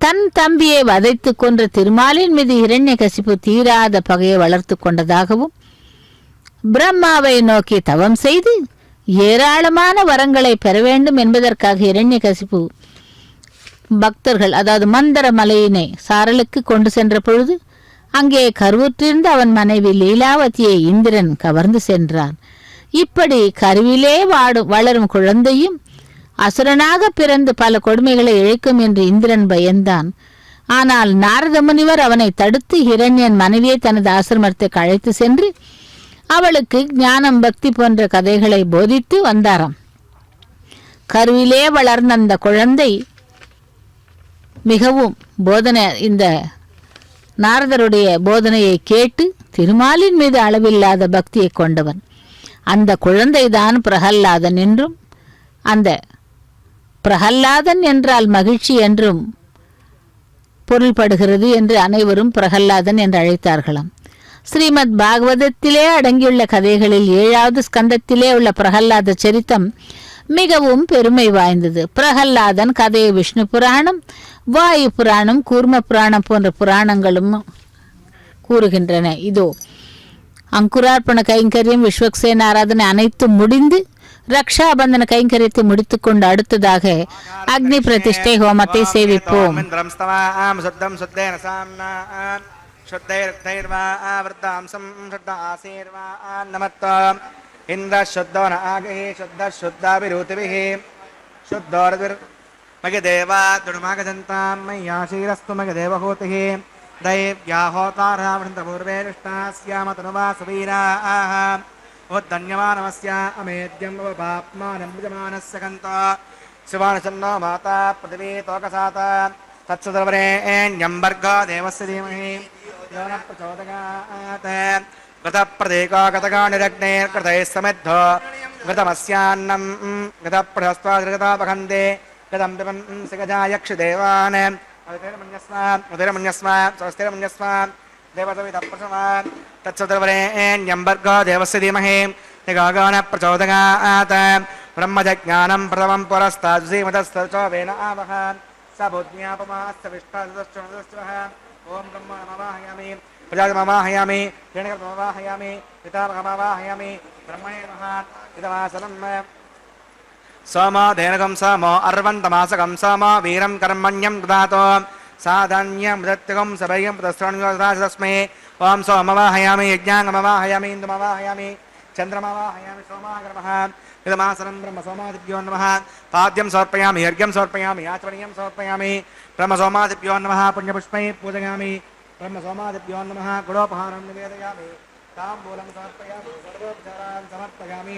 தன் தம்பியை வதைத்து கொன்ற திருமாலின் மீது இரண்யகசிப்பு தீராத பகையை வளர்த்து கொண்டதாகவும் பிரம்மாவை நோக்கி தவம் செய்து ஏராளமான வரங்களை பெற வேண்டும் என்பதற்காக இரண்யகசிப்பு பக்தர்கள், அதாவது மந்தர மலையினை சாரலுக்கு கொண்டு சென்ற பொழுது அங்கே கருவுற்றிருந்த அவன் மனைவி லீலாவதியை இந்திரன் கவர்ந்து சென்றான். இப்படி கருவிலே வளரும் குழந்தையும் அசுரனாக பிறந்து பல கொடுமைகளை இழைக்கும் என்று இந்திரன் பயந்தான். ஆனால் நாரத முனிவர் அவனை தடுத்து ஹிரண்யன் மனைவியை தனது ஆசிரமத்துக்கு அழைத்து சென்று அவளுக்கு ஞானம் பக்தி போன்ற கதைகளை போதித்து வந்தாராம். கருவிலே வளர்ந்த அந்த குழந்தை மிகவும் இந்த நாரதருடைய போதனையை கேட்டு திருமாலின் மீது அளவில்லாத பக்தியை கொண்டவன். அந்த குழந்தைதான் பிரகல்லாதன் என்றும், அந்த பிரகல்லாதன் என்றால் மகிழ்ச்சி என்றும் பொருள்படுகிறது என்று அனைவரும் பிரகல்லாதன் என்று அழைத்தார்களாம். ஸ்ரீமத் பாகவதத்திலே அடங்கியுள்ள கதைகளில் 7வது ஸ்கந்தத்திலே உள்ள பிரகல்லாத சரித்தம் மிகவும் பெருமை வாய்ந்தது. பிரகல்லாதன் கதையை விஷ்ணு புராணம், வாயு புராணம், கூர்ம புராணம் போன்ற புராணங்களும் கூறுகின்றன. இதோ அங்குரார்ப்பண கைங்கரியம், விஸ்வக்சேன ஆராதனை அனைத்தும் முடிந்து ரக்ஷாபந்தன கைங்கரியத்தை முடித்துக்கொண்டு அடுத்ததாக அக்னி பிரதிஷ்டை ஹோமத்தை சேவிப்போம். इंद्र शुद्धो न आगे शुद्ध शुद्धाभिरूतिभिः शुद्धोर्विर् मगदेवा दुर्मागजन्तां मय्याशीरस्तु मगदेवहूतिः दैव्याहोतारावृन्दपूर्वेष्टास्यामतनुवा सुवीराः उद्धन्यमानमस्य अमेद्यं पाप्मानं यजमानस्य कन्तो शिवानचन्नो माता पृथिवी तोकसाता तत्सुतवरेण्यम्बर्गो देवस्य धीमहि यो न प्रचोदयात् गतप्रदेको गतगानिरग्नेर्कृतैः समिद्धो गतमस्यान्नं गतप्रहस्त्वादृगतापखन्दे गतं पिबन्सि गजायक्षदेवान् उदरमन्यस्व स्वस्तिरमन्यस्व देवसवितप्रसव तत्सुतर्वरेण्यम्बर्गो देवस्य धीमहि निगागानप्रचोदयात् ब्रह्मजज्ञानं प्रथमं पुरस्ताद्श्रीमतस्तचो वेन आवह स भूज्ञापमास्य विष्टादश्चः ॐ ब्रह्म नमवाहयामि प्रजामवाहयामि प्रणगमवाहयामि पितामहवाहयामि ब्रह्मणे नमः इदवासनं सोमोधेनकं सोमो अर्वन्तमासकं सोमो वीरं कर्मण्यं ददातो साधान्यं मृत्युकं सभयं प्रदस्त्रण्योदासस्मै ॐ सोमवाहयामि यज्ञाङ्गमवाहयामि इन्दुमवाहयामि चन्द्रमवाहयामि सोमागर्भः इदमासनं ब्रह्म सोमादिभ्यो नमः पाद्यं समर्पयामि अर्घ्यं समर्पयामि आचमनीयं समर्पयामि ब्रह्म सोमादिभ्यो नमः पुण्यपुष्पैः पूजयामि ब्रह्म सोमादिभ्यो नमः गुडोपहारं निवेदयामि ताम्बूलं समर्पयामि सर्वोपचारान् समर्पयामि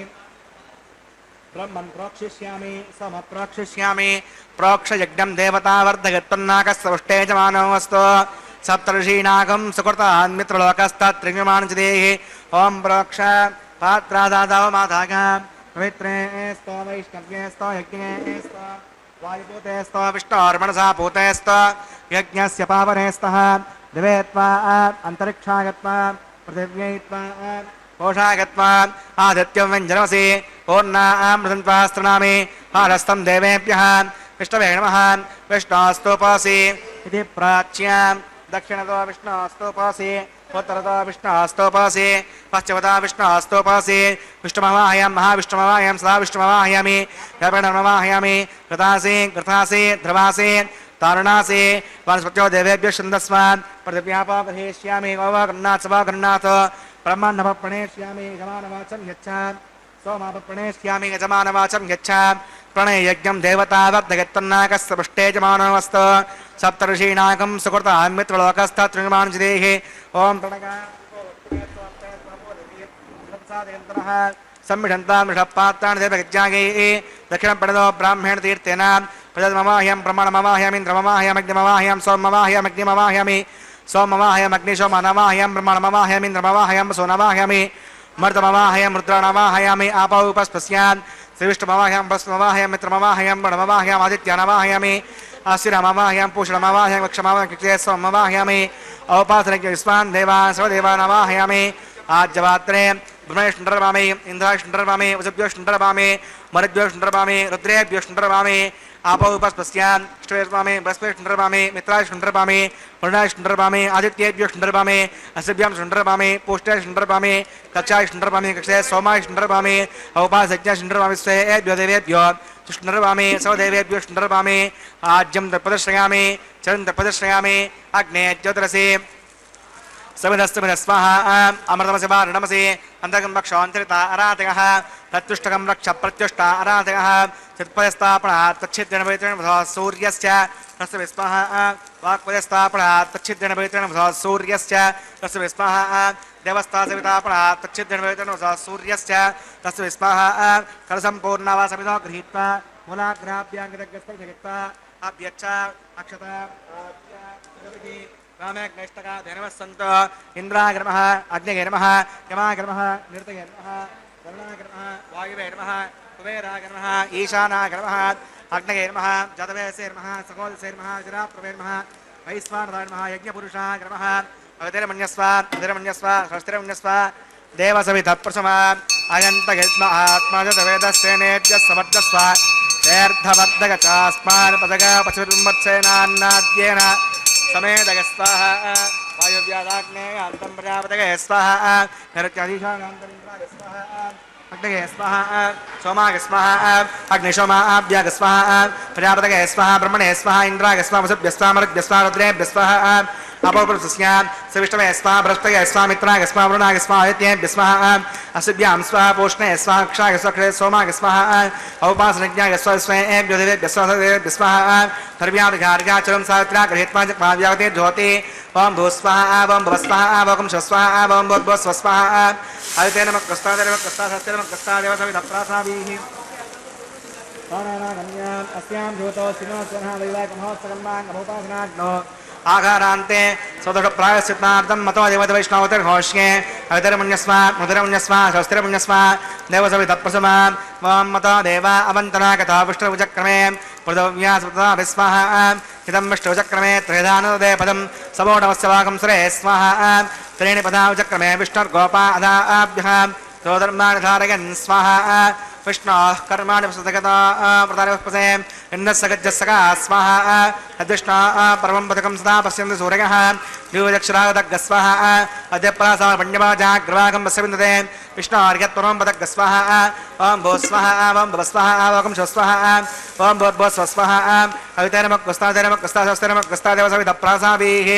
ब्रह्मं प्रोक्षिष्यामि समप्रोक्षिष्यामि प्रोक्षयज्ञं देवतावर्धयत्पन्नाकस्सवष्टे च मानवस्तु सप्तर्षीनागं सुकृतान् मित्रलोकस्तत्रिव्यमानचिदेः ॐ प्रोक्ष पात्रादादाव माधाग पवित्रे स्तो वैष्णव्ये स्तो यज्ञे स्तो वायुभूते स्तो विष्णोर्मणसा भूते स्तो यज्ञस्य पावने स्तः दिवे त्वा अन्तरिक्षागत्वा पृथिव्यै त्वा कोशागत्वा आदित्यं व्यञ्जनमसि पूर्णामृतन्त्वा स्तृणामि आरस्तं देवेभ्यः विष्णवे नमः विष्णोस्तोपासि इति प्राच्य दक्षिणतो विष्णोस्तोपासि उत्तरतो विष्णोस्तोपासि पश्चिमतो विष्णोस्तोपासि विष्णुमवाहयां महाविष्णुमवाहयां सदा विष्णुमवाहयामि गर्भणमवाहयामि कृतासि कृतासि ध्रुवासि तारुणासि वनस्पत्यो देवेभ्यः छन्दस्व पृथिव्यापापहेष्यामि गौवागन्नाथ सभागन्नाथ ब्रह्माण्डमप्रणेष्यामि यजमानवाचं यच्छ सोमापप्रणेष्यामि यजमानवाचं यच्छ प्रणययज्ञं देवतावर्धयत्पन्नाकस्य पृष्ठे यजमानोऽस्तु सप्तर्षीणाकं सुकृतान् मित्रलोकस्तत्रिनिर्माणजिदेः ॐ प्रणगाः सम्मिषन्तां ऋषपात्राणि देवयज्ञागैः दक्षिणप्रणदो ब्राह्मणेन तीर्थेन प्रजमवाह्यं ब्रह्मणमवाह्यामि इन्द्रमवाह्यामग्निमवाह्यां सोममवाह्यामग्निमवाह्यामि सोममवाह्यामग्नि सोमनवाह्यां ब्रह्मणमवाह्यामि इन्द्रमवाह्यां सोनवाह्यामि मर्दमवाह्यां रुद्रणवाह्यामि आपौ उपस्पस्यान् श्रीविष्णुमवाह्यां भस्मवाह्यां मित्रमवाह्यां गणमवाह्याम् आदित्यनवाह्यामि आश्विनमवाह्यां पूषणमवाह्यां वक्षमवाह्यां सोममवाह्यामि औपासनज्ञ विस्वान् देवान् सर्वदेवानवाह्यामि आज्यवात्रे ब्रह्मेष्णर्वामि इन्द्राष्णर्वामि वसुभ्योष्णर्वामि मरुद्भ्योष्णर्वामि रुद्रेभ्योष्णर्वामि आपौ उपस्पस्यान् इष्टवेष्णर्वामि बृहस्पतिष्णर्वामि मित्राष्णर्वामि वरुणाष्णर्वामि आदित्येभ्योष्णर्वामि अस्भ्यां ष्णर्वामि पूष्टेष्णर्वामि कक्षाष्णर्वामि कक्षे सोमाष्णर्वामि औपासज्ञाष्णर्वामि स्वेभ्यो देवेभ्यो ष्णर्वामि स्वदेवेभ्योष्णर्वामि आज्यं तत्प्रदर्शयामि चरं तत्प्रदर्शयामि अग्ने ज्योतिरसि समिधस्तमिध स्वाहा अमृतमसि वारणमसि अन्तर्गं रक्षान्तरिता अराधकः प्रत्युष्टकं रक्ष प्रत्युष्टा अराधकः चित्पदस्थापनात् तच्छिद्रेण पवित्रेण सूर्यस्य तस्य विस्मः वाक्पदस्थापनात् तच्छिद्रेण पवित्रेण सूर्यस्य तस्य विस्मः देवस्थासवितापनात् तच्छिद्रेण पवित्रेण सूर्यस्य तस्य विस्मः कलसम्पूर्णवासमितो गृहीत्वा मूलाग्राभ्याङ्गितग्रस्पर्शयित्वा अभ्यच्छ अक्षता रामेग्नैष्टका धैनवः सन्तो इन्द्राय नमः अग्नये नमः यमाय नमः निरतये नमः वरुणाय नमः वायुवे नमः कुबेराय नमः ईशानाय नमः अग्नये नमः जातवेदसे नमः सकोदसे नमः जराप्रभे नमः वैश्वानराय नमः यज्ञपुरुषाय नमः अवतिरमन्यस्व स्वस्तिरमन्यस्व देवसवितप्रसमा अयन्तयज्ञ आत्माजतवेदस्येनेभ्यः समर्थस्व तीर्थवर्धकचास्मान् पदकपशुर्मत्सेनान्नाद्येन समेदय स्वाहा वायुव्यादाग्ने अन्तं प्रजापतये स्वाहा नैऋत्याधीशानान्तरिन्द्राय स्वाहा अग्नये स्वाहा सोमाय स्वाहा अग्निशोमाभ्याग स्वाहा प्रजापतये स्वाहा ब्रह्मणे स्वाहा इन्द्राय स्वाहा वसुभ्यः स्वाहा मरुद्भ्यः स्वाहा रुद्रेभ्यः स्वाहा अपोपुरुषस्य सविष्णवे स्वाहा बृहस्पतये स्वाहा मित्राय स्वाहा वरुणाय स्वाहा आदित्येभ्यः स्वाहा असिभ्यां स्वाहा पोष्णे स्वाहा अक्षाय स्वाहा सोमाय स्वाहा औपासनज्ञाय स्वाहा स्वेभ्यो देवेभ्यः स्वाहा धर्म्यार्घाचलं सावित्र्या गृहीत्वा जग्माव्यागते ज्योति ओं भूस्वाहा ओं भवस्वाहा ओं शस्वाहा ओं भूर्भुवस्वाहा आदित्य नमः कृष्णाय नमः कृष्णासत्य नमः कृष्णादेवसविधप्रासाभिः अस्यां ज्योतो सिंहासनः दैवाकमहोत्सकर्माङ्गमोपासनाग्नो आघारान्ते स्वदोषप्रायश्चित्तार्थं मतो देवतवैष्णवतिर्घोष्ये अवितरमुण्यस्वा मुदिरमुण्यस्वा स्वस्तिरमुण्यस्वा देवसवितप्रसमा वां मतो देवा अवन्तना कथा विष्णुचक्रमे पृथव्यास्मृताभिस्वाहा हितं विष्णुचक्रमे त्रिधानदे पदं समोढमस्य वाकं सुरे स्वाहा त्रीणि पदाचक्रमे विष्णुर्गोपा अदाभ्यः सोधर्माणि धारयन् स्वाहा विष्णोः कर्माणि प्रसदगता प्रदानवस्पसे इन्नस्सगज्जस्सका स्वाहा यद्विष्णोः परमं पदकं सदा पश्यन्ति सूर्यः द्विवदक्षरागदग्ग स्वाहा अद्यप्रासामण्यवाजाग्रवागं पश्यविन्दते विष्णोर्यत्परमं पदग्ग स्वाहा ओं भो स्वाहा ओं भव स्वाहा ओं शो स्वाहा ओं भूर्भुवः स्व स्वाहा अविते नमः कृष्णाय नमः कृष्णास्ते नमः कृष्णादेवसविधप्रासाभिः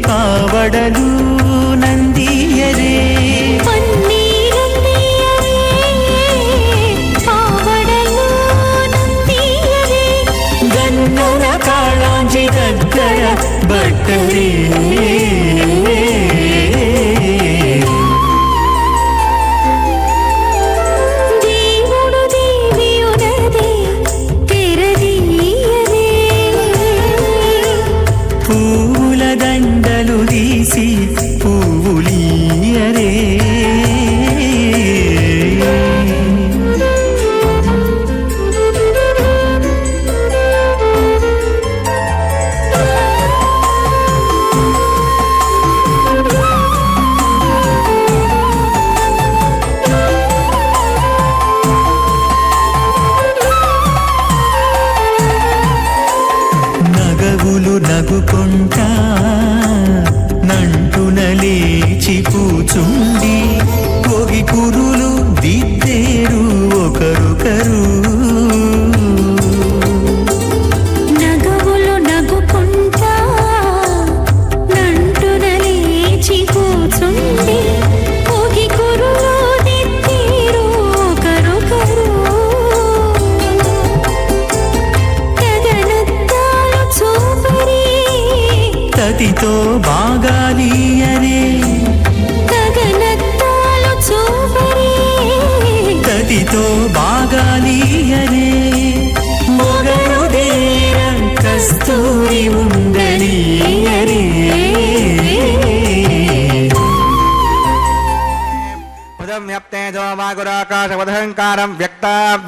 పావడలు నందియరే గన్నుల కాళాంజి దగ్గర బట్టరే పూల కూర్చుండి భోగి కురులు దిద్దేరు ఒకరొకరు. నగవులు నగుకుంటా నంటున లేచి కూర్చుండి భోగి కురులు దిద్దేరు ఒకరొకరు. గగనద్దాలు చూపరి తతితో బాగాలియరే గగనద్దాలు చూపరి తతితో బాగాలియరే మొగరుదేర కస్తూరి ఉండలియరే. వ్యాప్తేజో వాగురాకాశవదహంకారం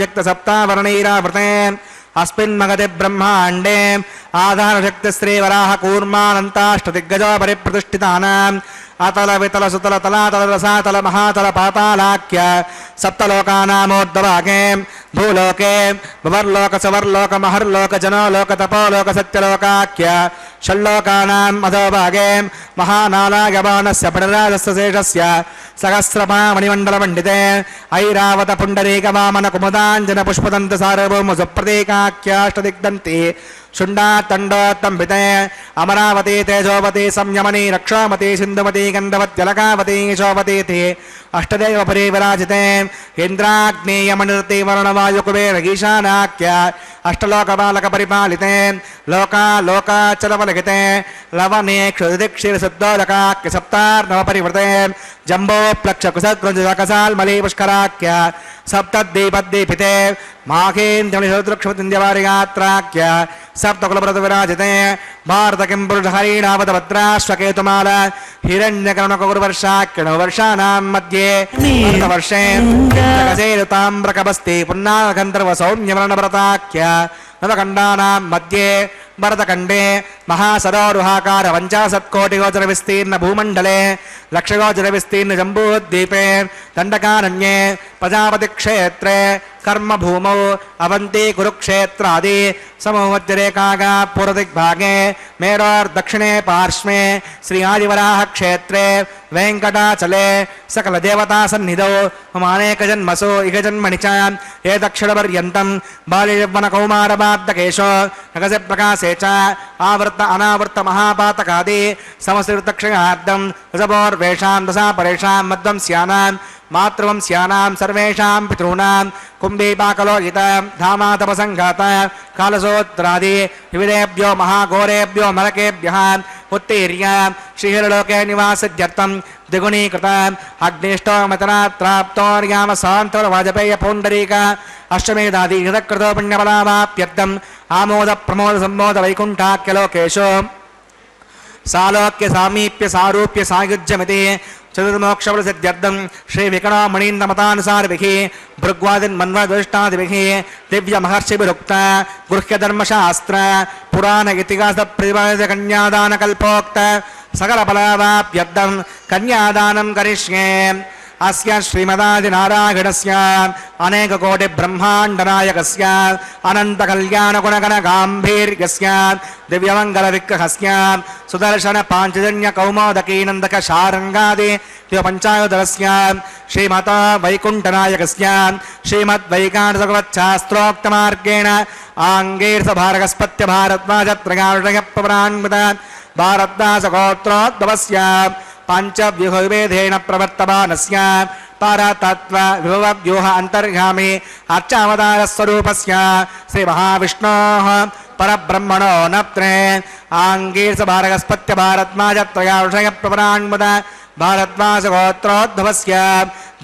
వ్యక్తసప్తావరణైరావృతే अस्मिन् मगधे ब्रह्माण्डे आधारशक्तिश्रीवराह कूर्मानन्ताष्टदिग्गजो परिप्रतिष्ठितानाम् अतल वितल सुतल तलातल रसातल महातल पातालाख्य सप्तलोकानामोर्ध्वभागे भूलोके भवर्लोक सवर्लोक महर्लोक जनोलोक तपोलोक सत्यलोकाख्य षल्लोकानाम् अधोभागे महानालायमानस्य पिणराजस्य शेषस्य सहस्रपामणिमण्डलमण्डिते ऐरावत पुण्डरीकवामन कुमुदाञ्जन पुष्पदन्त सार्वभौम सुप्रतीकाख्याष्टदिग्दन्ति शुण्डातण्डोत्तम्भिते अमरावती तेजोवती संयमनी रक्षामती सिन्धुमती गन्धवत्यलकावती यशोवतीति अष्टदेव परिविराजिते इन्द्राग्नेयमनिरति वर्णवायुकुबेरगीशानाख्य अष्टलोकबालक परिपालिते लोका लोकाचलवलगिते लवने क्षुदिक्षीरसिद्धोलकाख्य सप्तार्णव परिवृते जम्बो प्लक्ष कुसत्कृजकसाल्मली पुष्कराख्य सप्तद्दीपद्दीपिते माहेन्द्रमणिशोद्रक्षमतिन्द्यवारिगात्राख्य सप्तकुलप्रद विराजिते भारत किं पुरुषहरीणावतभद्राश्वकेतुमाल हिरण्यकर्णकगुरुवर्षाख्यणो वर्षाणां मध्ये वर्षे जगसेरुताम्रकबस्ति पुन्नागन्धर्वसौम्यवर्णव्रताख्य नवखण्डानां मध्ये भरतखण्डे महासरोरुहाकार 50 विस्तीर्ण भूमण्डले लक्षगोचर विस्तीर्ण जम्बूद्वीपे दण्डकारण्ये प्रजापति क्षेत्रे कर्मभूमौ अवन्ती कुरुक्षेत्रादि समूहमध्यरेखागा पूर्वदिग्भागे मेरोर्दक्षिणे पार्श्वे श्री आदिवराह क्षेत्रे वेङ्कटाचले सकल देवता सन्निधौ ममानेकजन्मसु इगजन्मणि च ये दक्षिणपर्यन्तं बाल्ययौवनकौमारबाद्धकेशो नगसे प्रकाशे च आवृत्त अनावृत्त महापातकादि समस्तीर्थक्षयार्धं रसपोर्वेषां दशापरेषां मध्वंस्यानां मातृवंस्यानां सर्वेषां पितॄणां कुम्भीपाकलोहित धामातपसङ्घात कालसोत्रादि विविधेभ्यो महाघोरेभ्यो नरकेभ्यः उत्तीर्य श्रीहरलोके निवासित्यर्थं द्विगुणीकृत अग्निष्टोमतनात्राप्तोर्यामसान्तरवाजपेय पौण्डरीक अष्टमेधादि हृतकृतो पुण्यबलावाप्यर्थम् आमोद प्रमोद सम्मोद वैकुण्ठाख्यलोकेषु सालोक्य सामीप्य सारूप्य सायुज्यमिति चतुर्मोक्षफलसिद्ध्यर्थं श्री विकणोमणीन्द्रमतानुसारिभिः भृग्वादिन्मन्वदुष्टादिभिः दिव्यमहर्षिभिरुक्त गृह्यधर्मशास्त्र पुराण इतिहासप्रतिपादितकन्यादानकल्पोक्त सकलफलावाप्यर्थं कन्यादानं करिष्ये अस्य श्रीमदादिनारायणस्य अनेककोटिब्रह्माण्डनायकस्य अनन्तकल्याणगुणगणगाम्भीर्यस्य दिव्यमङ्गलविग्रहस्य सुदर्शन पाञ्चजन्यकौमोदकीनन्दकशारङ्गादि दिव्यपञ्चायुधरस्य श्रीमता वैकुण्ठनायकस्य श्रीमद्वैकाण्डभगवच्छास्त्रोक्तमार्गेण आङ्गीर्षभारगस्पत्य भारद्वाजत्रयाषयप्रवरान्वित भारद्वासगोत्रोद्भवस्य पंचव्यूहविभेदेन प्रवर्तमानस्य परतत्व विभवव्यूह अंतर्गामी अर्चावतार स्वरूपस्य श्री महाविष्णोः परब्रह्मणो नप्त्रे आङ्गीर्ष भारगस्पत्य भारद्वाजत्रयाषय प्रवरान्वित भारद्वासगोत्रोद्भवस्य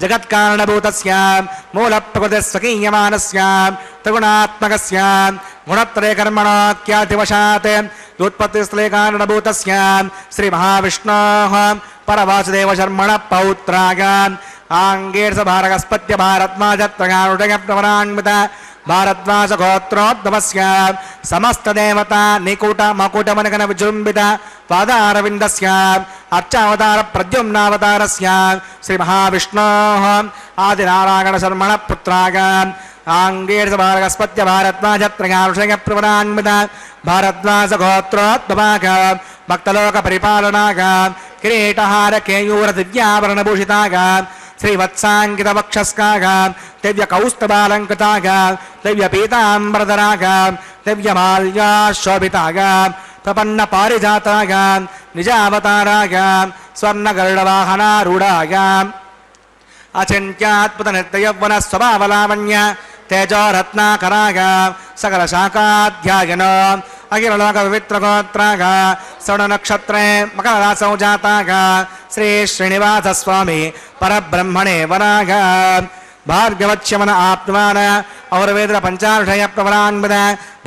जगत्कारणभूतस्य मूलप्रकृतिस्वकीयमानस्य त्रिगुणात्मकस्य गुणत्रयकर्मणोऽख्यातिवशात् व्युत्पत्तिस्थले श्री महाविष्णोः परवासुदेव शर्मण पौत्राय आङ्गीर्ष भारगस्पत्य भारद्वाजत्रयाषय प्रवरान्वित भारद्वास गोत्रोद्भवस्य समस्त देवता निकुट मकुट मनगन विजृंभित पादारविन्दस्य अर्चावतार प्रद्युम्नावतारस्य श्री महाविष्णोः आदिनारायण शर्मण पुत्राय आङ्गीर्ष भारगस्पत्य भारद्वाजत्रयाषय प्रवरान्वित भारद्वास गोत्रोद्भवाय भक्तलोक परिपालनाय ಕಿರೀಟಹಾರ ಕೇಯೂರ ದಿವ್ಯಾಭರಣಭೂಷಿತಾಗ ಶ್ರೀವತ್ಸಾಂಕಿತವಕ್ಷಸ್ಕಾಗ ದಿವ್ಯ ಕೌಸ್ತುಭಾಲಂಕೃತಾಗ ದಿವ್ಯ ಪೀತಾಂಬರಧರಾಗ ದಿವ್ಯ ಮಾಲ್ಯಾಶೋಭಿತಾಗ ಪ್ರಪನ್ನ ಪಾರಿಜಾತಾಗ ನಿಜಾವತಾರಾಗ ಸ್ವರ್ಣ ಗರುಡವಾಹನಾರೂಢಾಗ ಅಚಿಂತ್ಯಾತ್ಮತ ನಿರ್ದಯವನ ಸ್ವಭಾವಲಾವಣ್ಯ ತೇಜೋ ರತ್ನಾಕರಾಗ ಸಕಲ ಶಾಖಾಧ್ಯಾಯನ ಅಗಿರಲೋಕ ಪವಿತ್ರಗೋತ್ರಾಗ ಶ್ರವಣ ನಕ್ಷತ್ರೇ ಮಕರ ರಾಸೌ ಜಾತಾಗ ಶ್ರೀ ಶ್ರೀನಿವಾಸ ಸ್ವಾಮಿ ಪರಬ್ರಹ್ಮಣೇ ವರಾಗ ಭಾರ್ಗವಚ್ಯಮನ ಆಪ್ತಮಾನ ಔರವೇದ್ರ ಪಂಚಾಕ್ಷಯ ಪ್ರವರಾನ್ವಿತ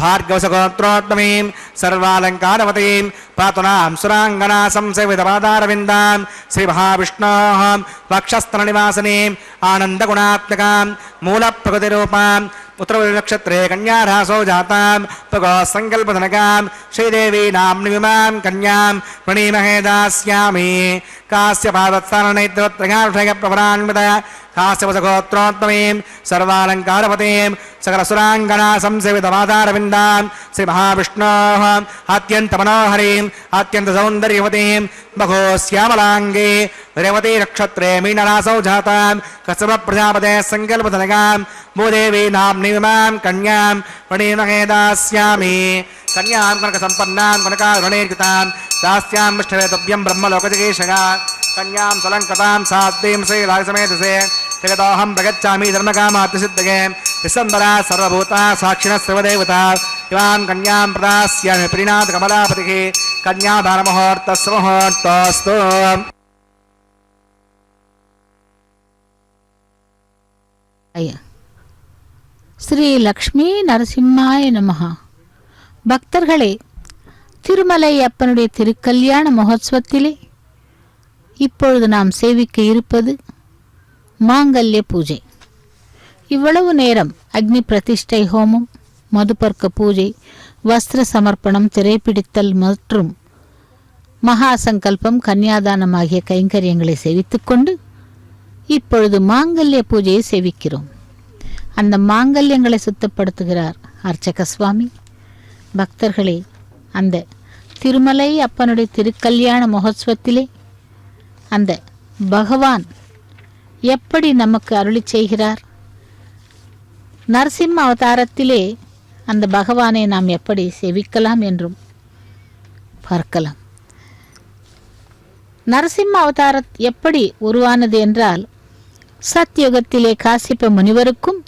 ಭಾರ್ಗವಸಗೋತ್ರೋತ್ತಮೀಂ ಸರ್ವಾಲಂಕಾರವತೀಂ ಪಾತುನಾಂ ಸುರಾಂಗನಾ ಸಂಸೇವಿತಪಾದಾರವಿಂದಾಂ ಶ್ರೀ ಮಹಾವಿಷ್ಣೋಃ ವಕ್ಷಸ್ಥಲನಿವಾಸನೀಂ ಆನಂದಗುಣಾತ್ಮಕಾಂ ಮೂಲಪ್ರಕೃತಿರೂಪಾಂ ಉತ್ತರನಕ್ಷತ್ರೇ ಕನ್ಯಾರಾಸೋ ಜಾತಾಂ ಭಗೋ ಸಂಕಲ್ಪಧನಕಾಂ ಶ್ರೀದೇವಿ ನಾಮ್ನಿವಿಮಾಂ ಕನ್ಯಾಂ ಪ್ರಣೀಮಹೇ ದಾಸ್ಯಾಮಿ ಕಾಸ್ಯಪಾದತ್ಸಾರಣೈತ್ರತ್ರಗಾಕ್ಷಯ ಪ್ರವರಾನ್ವಿತ ಕಾಸ್ಯವಸಗೋತ್ರೋತ್ತಮೀಂ ಸರ್ವಾಲಂಕಾರವತೀಂ ಸಕಲಸುರಾಂಗನಾ ಸಂಸೇವಿತಪಾದಾರವಿಂದಾಂ ಶ್ರೀ ಮಹಾವಿಷ್ಣೋಃ ಅತ್ಯಂತ ಮನೋಹರೀಂ ಅತ್ಯಂತ ಸೌಂದರ್ಯವತೀಂ ಬಹೋ ಶ್ಯಾಮಲಾಂಗೇ ರೇವತಿ ನಕ್ಷತ್ರೇ ಮೀನರಾಸೌ ಜಾತಾಂ ಕಸವ ಪ್ರಜಾಪತೆ ಸಂಕಲ್ಪಧನಕಾಂ ಭೂದೇವಿ ನಾಮ್ನಿವಿಮಾಂ ಕನ್ಯಾಂ ಪ್ರಣೀಮಹೇ ದಾಸ್ಯಾಮಿ ಕನ್ಯಾಂ ಕನಕ ಸಂಪನ್ನಾಂ ಕನಕಾರುಣೇರ್ಕೃತಾಂ ದಾಸ್ಯಾಂ ವಿಷ್ಣುವೇತವ್ಯಂ ಬ್ರಹ್ಮಲೋಕಜಗೇಶಗ ಕನ್ಯಾಂ ಸಲಂಕತಾಂ ಸಾತ್ವೀಂ ಶ್ರೀರಾಜಸಮೇತಸೆ ಜಗದೋಹಂ ಪ್ರಗಚ್ಚಾಮಿ ಧರ್ಮಕಾಮಾತ್ಮಸಿದ್ಧಗೆ ವಿಸಂಬರ ಸರ್ವಭೂತಾ ಸಾಕ್ಷಿಣಃ ಸರ್ವದೇವತಾ ಇವಾಂ ಕನ್ಯಾಂ ಪ್ರದಾಸ್ಯಾಮಿ ಪ್ರೀಣಾತ್ ಕಮಲಾಪತಿಃ ಕನ್ಯಾದಾನಮುಹೂರ್ತಸ್ಸು ಮುಹೂರ್ತೋऽस्तु. ஸ்ரீ லக்ஷ்மி நரசிம்மாய நமஹ. பக்தர்களே, திருமலை அப்பனுடைய திருக்கல்யாண மகோத்சவத்திலே இப்பொழுது நாம் சேவிக்க இருப்பது மாங்கல்ய பூஜை. இவ்வளவு நேரம் அக்னி பிரதிஷ்டை ஹோமம், மதுபர்க்க பூஜை, வஸ்திர சமர்ப்பணம், திரைப்பிடித்தல் மற்றும் மகா சங்கல்பம், கன்னியாதானம் ஆகிய கைங்கரியங்களை சேவித்துக்கொண்டு இப்பொழுது மாங்கல்ய பூஜையை சேவிக்கிறோம். அந்த மாங்கல்யங்களை சுத்தப்படுத்துகிறார் அர்ச்சக சுவாமி. பக்தர்களே, அந்த திருமலை அப்பனுடைய திருக்கல்யாண மகோத்சவத்திலே அந்த பகவான் எப்படி நமக்கு அருளி செய்கிறார், நரசிம்ம அவதாரத்திலே அந்த பகவானை நாம் எப்படி சேவிக்கலாம் என்றும் பார்க்கலாம். நரசிம்ம அவதாரம் எப்படி உருவானது என்றால், சத்யுகத்திலே காசிப்ப முனிவருக்கும்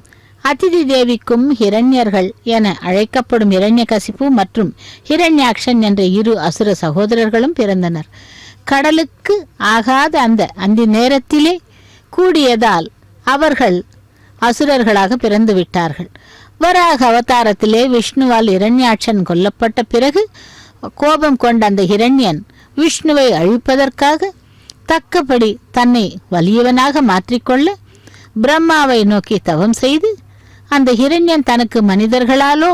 அதிதி தேவிக்கும் ஹிரண்யர்கள் என அழைக்கப்படும் இரண்யகசிப்பு மற்றும் ஹிரண்யாக்ஷன் என்ற இரு அசுர சகோதரர்களும் பிறந்தனர். கடலுக்கு ஆகாத அந்த நேரத்திலே கூடியதால் அவர்கள் அசுரர்களாக பிறந்து விட்டார்கள். வராக அவதாரத்திலே விஷ்ணுவால் இரண்யாட்சன் கொல்லப்பட்ட பிறகு கோபம் கொண்ட அந்த ஹிரண்யன் விஷ்ணுவை அழிப்பதற்காக தக்கபடி தன்னை வலியவனாக மாற்றிக்கொள்ள பிரம்மாவை நோக்கி தவம் செய்து, அந்த ஹிரண்யன் தனக்கு மனிதர்களாலோ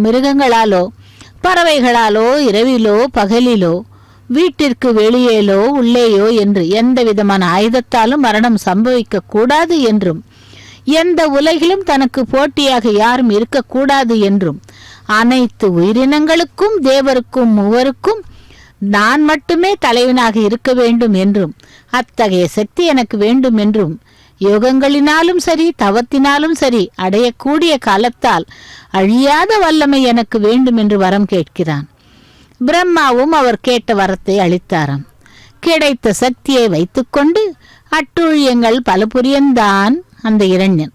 மிருகங்களாலோ பறவைகளாலோ இரவிலோ பகலிலோ வீட்டிற்கு வெளியேலோ உள்ளேயோ என்று எந்த விதமான ஆயுதத்தாலும் மரணம் சம்பவிக்க கூடாது என்றும், எந்த உலகிலும் தனக்கு போட்டியாக யாரும் இருக்கக்கூடாது என்றும், அனைத்து உயிரினங்களுக்கும் தேவருக்கும் மூவருக்கும் நான் மட்டுமே தலைவனாக இருக்க வேண்டும் என்றும், அத்தகைய சக்தி எனக்கு வேண்டும் என்றும், யோகங்களினாலும் சரி தவத்தினாலும் சரி அடையக்கூடிய காலத்தால் அழியாத வல்லமை எனக்கு வேண்டும் என்று வரம் கேட்கிறான். பிரம்மாவும் அவர் கேட்ட வரத்தை அளித்தாராம். கிடைத்த சக்தியை வைத்துக்கொண்டு அட்டுழியங்கள் பல புரியந்தான் அந்த இரண்யன்.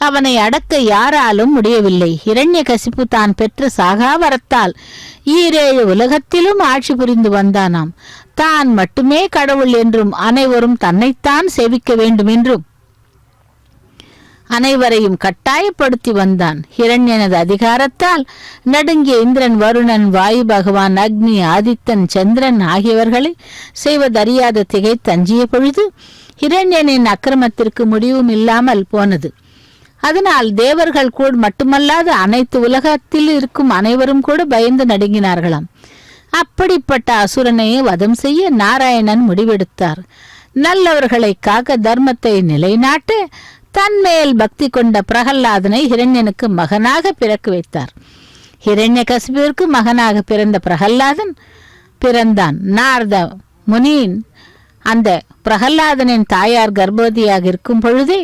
அவனை அடக்க யாராலும் முடியவில்லை. இரண்யகசிப்பு தான் பெற்ற சாகாவரத்தால் 7 உலகத்திலும் ஆட்சி புரிந்து வந்தானாம். தான் மட்டுமே கடவுள் என்றும், அனைவரும் தன்னைத்தான் சேவிக்க வேண்டும் என்றும் அனைவரையும் கட்டாயப்படுத்தி வந்தான். ஹிரண்யனது அதிகாரத்தால் நடுங்கிய இந்திரன், வருணன், வாயு பகவான், அக்னி, ஆதித்தன், சந்திரன் ஆகியவர்களை செய்வதறியாத திகை தஞ்சிய பொழுது ஹிரண்யனின் அக்கிரமத்திற்கு முடிவும் இல்லாமல் போனது. அதனால் தேவர்கள் கூட மட்டுமல்லாத அனைத்து உலகத்தில் இருக்கும் அனைவரும் கூட பயந்து நடுங்கினார்களாம். அப்படிப்பட்ட அசுரனை வதம் செய்ய நாராயணன் முடிவெடுத்தார். நல்லவர்களை காக்க, தர்மத்தை நிலைநாட்ட தன்மேல் பக்தி கொண்ட பிரகல்லாதனை ஹிரண்யனுக்கு மகனாக பிறக்க வைத்தார். ஹிரண்யகசிபிற்கு மகனாக பிறந்த பிரகல்லாதன் பிறந்தான். நாரத முனியின் அந்த பிரகல்லாதனின் தாயார் கர்ப்பவதியாக இருக்கும் பொழுதே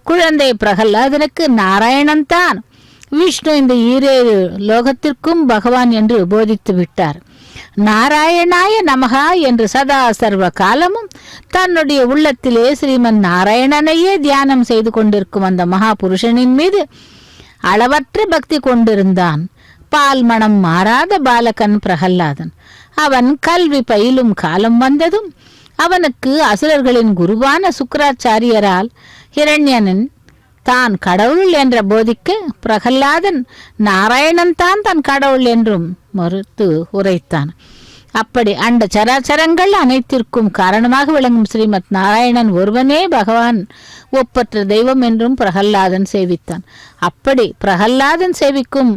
குழந்தை பிரகல்லாதனுக்கு நாராயணன் தான் விஷ்ணு இந்த ஈரேழு லோகத்திற்கும் பகவான் என்று போதித்து விட்டார். நாராயணாய நமகா என்று சதா சர்வ காலமும் தன்னுடைய உள்ளத்திலே ஸ்ரீமன் நாராயணனையே தியானம் செய்து கொண்டிருக்கும் அந்த மகா புருஷனின் மீது அளவற்ற பக்தி கொண்டிருந்தான். பால் மனம் மாறாத பாலகன் பிரகல்லாதன். அவன் கல்வி பயிலும் காலம் வந்ததும் அவனுக்கு அசுரர்களின் குருவான சுக்கராச்சாரியரால் ஹிரண்யனின் தான் கடவுள் என்ற போதிக்க பிரகல்லாதன் நாராயணன் தான் தன் கடவுள் என்றும் மறுத்து உரைத்தான். அப்படி அண்ட சராச்சரங்கள் அனைத்திற்கும் காரணமாக விளங்கும் ஸ்ரீமத் நாராயணன் ஒருவனே பகவான் ஒப்பற்ற தெய்வம் என்றும் பிரகல்லாதன் சேவித்தான். அப்படி பிரகல்லாதன் சேவிக்கும்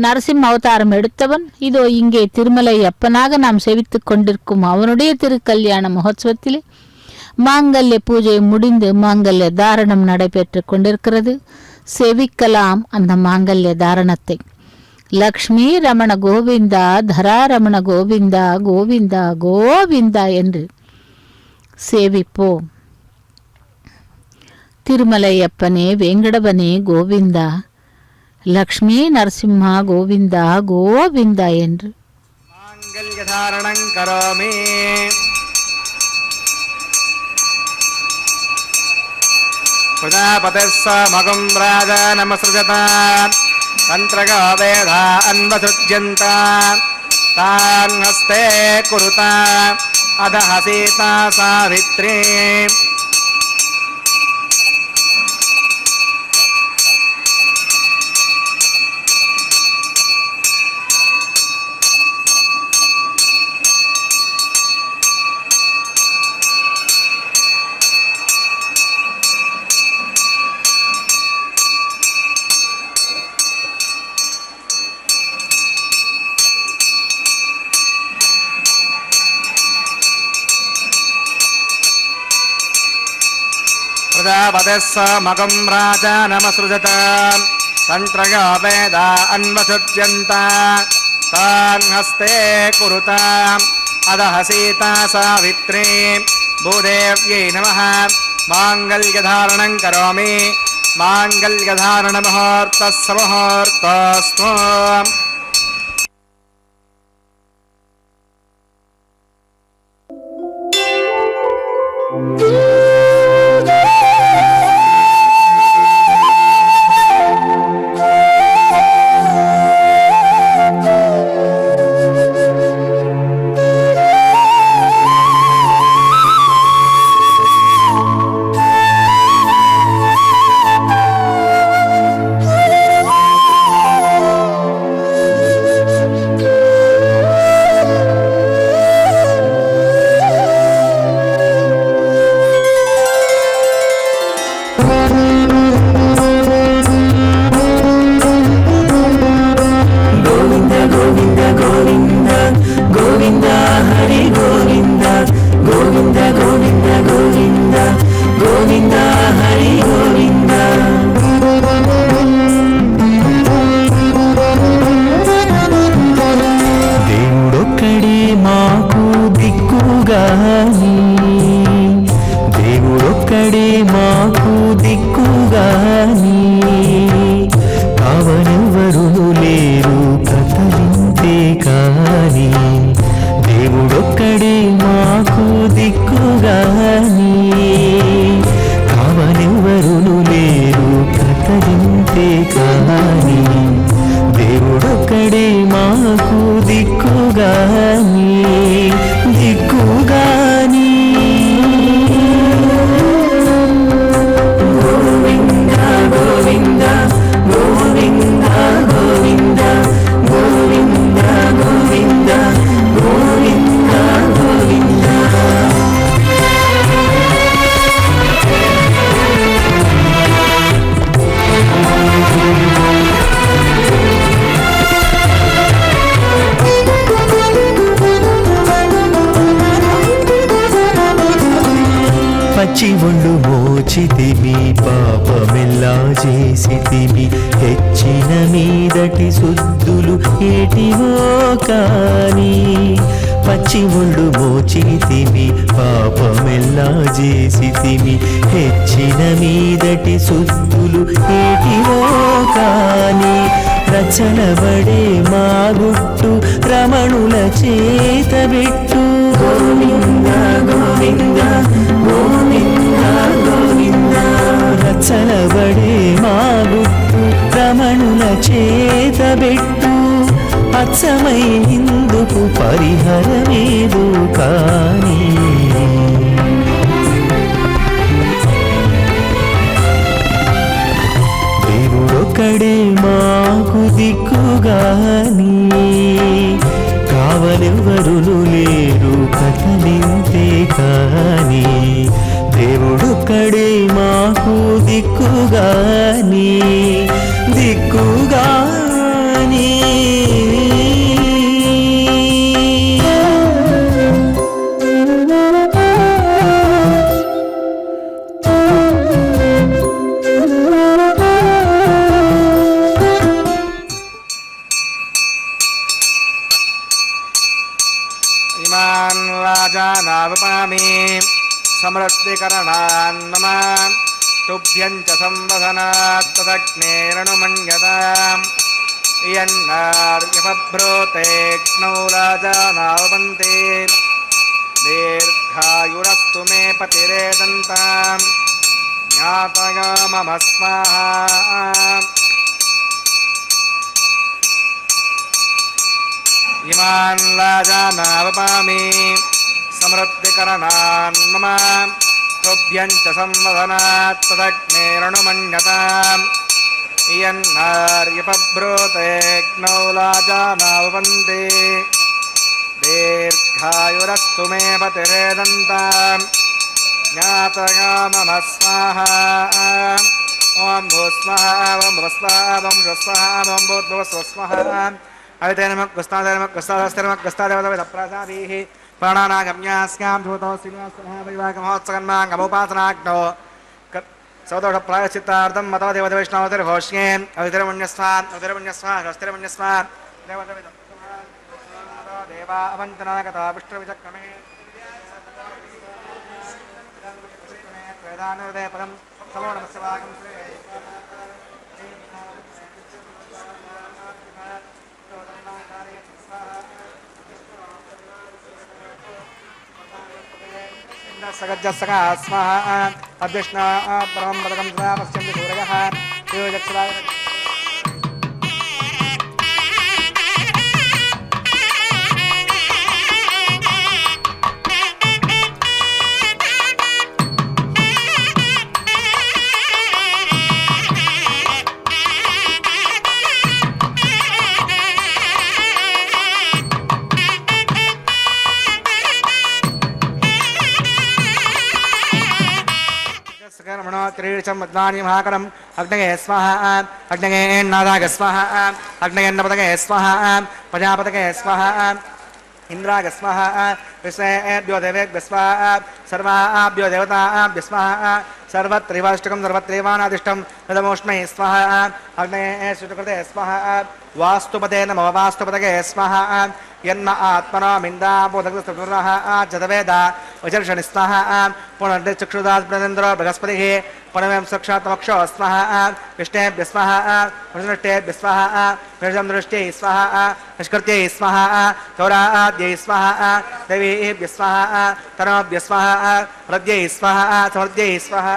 நரசிம்ம அவதாரம் எடுத்தவன் இதோ இங்கே திருமலை அப்பனாக நாம் சேவித்துக் கொண்டிருக்கும் அவனுடைய திருக்கல்யாண மகோத்சவத்திலே மாங்கல்ய பூஜை முடிந்து மாங்கல்ய தாரணம் நடைபெற்று கொண்டிருக்கிறது. சேவிக்கலாம் அந்த மாங்கல்ய தாரணத்தை. லக்ஷ்மி ரமண கோவிந்தா, தரா ரமண கோவிந்தா, கோவிந்தா கோவிந்தா என்று சேவிப்போம். திருமலையப்பனே வெங்கடவனே கோவிந்தா, லக்ஷ்மி நரசிம்மா கோவிந்தா கோவிந்தா என்று மாங்கல்ய தாரணம் கரோமி. பிரஜாபதிஸ்ஸ மகம் ராஜா நமஸ்ருஜதா தந்திரகா வேதா அன்வசுஜ்யந்தா தான் ஹஸ்தே குருதா அதஹ சீதா சாவித்ரி. प्रजापतिस्स मगं राजा नमसृजत तन्त्रगा वेदा अन्वसुज्यन्ता तान् हस्ते कुरुता अदः सीता सावित्री. भूदेव्यै नमः. माङ्गल्यधारणं करोमि. माङ्गल्यधारणमुहूर्तस्य मुहूर्तस्तु. Govinda, Govinda, Govinda, Govinda. ముళ్ళు మోచితిమి పాపమెల్లా చేసితిమి హెచ్చిన మీదటి శుద్ధులు ఏటివో కాని పచ్చి ముళ్ళు మోచితిమి పాపమెల్లా చేసితిమి హెచ్చిన మీదటి శుద్ధులు ఏటివో కాని రచనబడే మా గుట్టు రమణుల చేతబెట్టు గోవింద గోవింద గోవింద గోవింద రచనబడే మా గుట్టు రమణుల చేతబెట్టు అచ్చమై ఇందుకు పరిహరమేదు కానీ దేవుడొక్కడే మాకు దిక్కుగాని కావలెవరులు లేరు కథలింతే కాని దేవుడొక్కడే మాకు దిక్కుగాని దిక్కుగాని ఇమాన్ రాజానావపామి సమృద్ధికరణాన్ నమ తుభ్యం చ సంవదనాత్ తదగ్నేరణుమన్యతాం ఇయన్నార్యపభ్రోతేక్నౌ రాజానావపంతే దీర్ఘాయురస్తు మే పతిరేదంతాం జ్ఞాతయా మమ స్వాహా ఇమాన్ రాజానావపామి సమృద్ధికరణాన్ మమ తుభ్యం చ సంవదనాత్ తదగ్నేరణుమన్యతాం ఇయన్నార్యపభ్రోతేక్నౌ రాజానావపంతే దీర్ఘాయురస్తు మే పతిరేదంతాం జ్ఞాతయా మమ స్వాహా ఓం భూస్వః ఓం భువస్వః ఓం శుస్వః ఓం భూర్భువస్వః అవితేనమగ్రస్తాదేవతప్రసాదీః ప్రాణానాగమ్యాస్యాం భూతోస్తిమోత్సగన్మాంగమోపాసనాగ్నో సౌదోష ప్రాయశ్చిత్తార్థం మతోదేవత వైష్ణవతిర్ఘోష్యే అవితిరమణ్యస్వాన్ అవితిరమణ్యస్వాన్ స్వస్తిరమణ్యస్వాన్ దేవా అవంతనాగత విష్ణువిచక్రమే వేదానుదయ పదం సమో నమస్వాగం సగజ్జస్సగా స్వాహ అద్విష్ణ పరమం పదకం సదా పశ్యంతి సూరయః యోజక్షరాయ క్రీడిచం మద్వాని మహాకరం అగ్నగే స్వాహ అగ్నగే నాదాగ స్వాహ అగ్నగన్నపదగే స్వాహ ప్రజాపతగే స్వాహ ఇంద్రాగ స్వాహ విశ్వేభ్యో దేవేభ్య స్వాహ సర్వాభ్యో దేవతాభ్య స్వాహ సర్వత్రైవాష్టకం సర్వత్రైవానాదిష్టం తదమోష్మై స్వాహ అగ్నగే శుచకృతే స్వాహ వాస్తుపదే నమ వాస్తుపదగే స్వాహ యన్మ ఆత్మనో మిందాబోధగ్రస్తుర్నః జతవేద వచర్షణి స్వాహ పునర్చక్షుదాత్ ప్రదేంద్రో బృహస్పతిః పునవేం సాక్షాత్మక్షో స్వాహ విష్ణేభ్య స్వాహ విష్ణుష్టేభ్య స్వాహ విష్ణుదృష్ట్యై స్వాహ నిష్కృత్యై స్వాహ చౌరాద్యై స్వాహ దేవీభ్య స్వాహ తనోభ్య స్వాహ హృద్యై స్వాహ సమృద్ధ్యై స్వాహ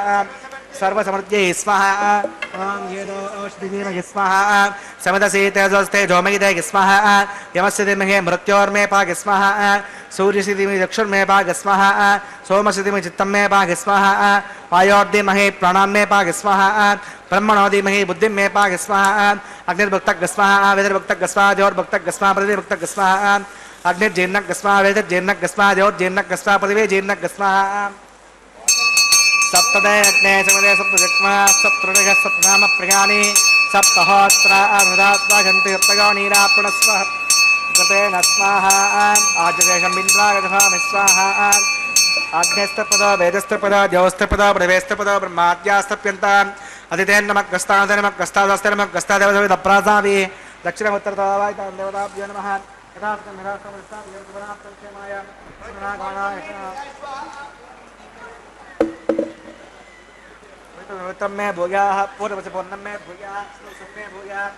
सर्वसमृद्ध्यै स्वाहा ओम येदोष्टिधीमहि स्वाहा समदसि तेजोस्ते जोमयिदे स्वाहा यमस्य धीमहि मृत्योर्मे पाग स्वाहा सूर्यस्य धीमहि चक्षुर्मे पाग स्वाहा सोमस्य धीमहि चित्तं मे पाग स्वाहा वायोर्धीमहि प्राणान्मे पाग स्वाहा ब्रह्मणो धीमहि बुद्धिं मे पाग स्वाहा अग्निर्भक्तः स्वाहा वेदिर्भक्तः स्वाहा ज्योर्भक्तः स्वाहा पृथिवीर्भक्तः स्वाहा अग्निर्जीर्णः स्वाहा वेदिर्जीर्णः स्वाहा ज्योर्जीर्णः स्वाहा पृथिवीर्जीर्णः स्वाहा सप्तदे अग्ने समदे सप्तजक्मा सप्तृणः सप्तनाम प्रियाणि सप्तहोत्रा अमृतात्मा गन्ति सप्तगो नीरापणस्वः कृतेन स्वाहा आजवेशम् इन्द्राय दधामि स्वाहा आग्नेस्तपदा वेदस्तपदा द्यौस्तपदा प्रवेस्तपदा ब्रह्माद्यास्तप्यन्ता अदितेन्नमग्रस्तादनमग्रस्तादस्तनमग्रस्तादेवदप्रासावि दक्षिणमुत्तरतावायतां देवताभ्यो नमः यथार्थं निरास्तमस्ताभ्यर्थपदार्थं क्षेमाय उत्तम में भूयाः पूर्वच पूर्णम में भूयाः सुख में भूयाः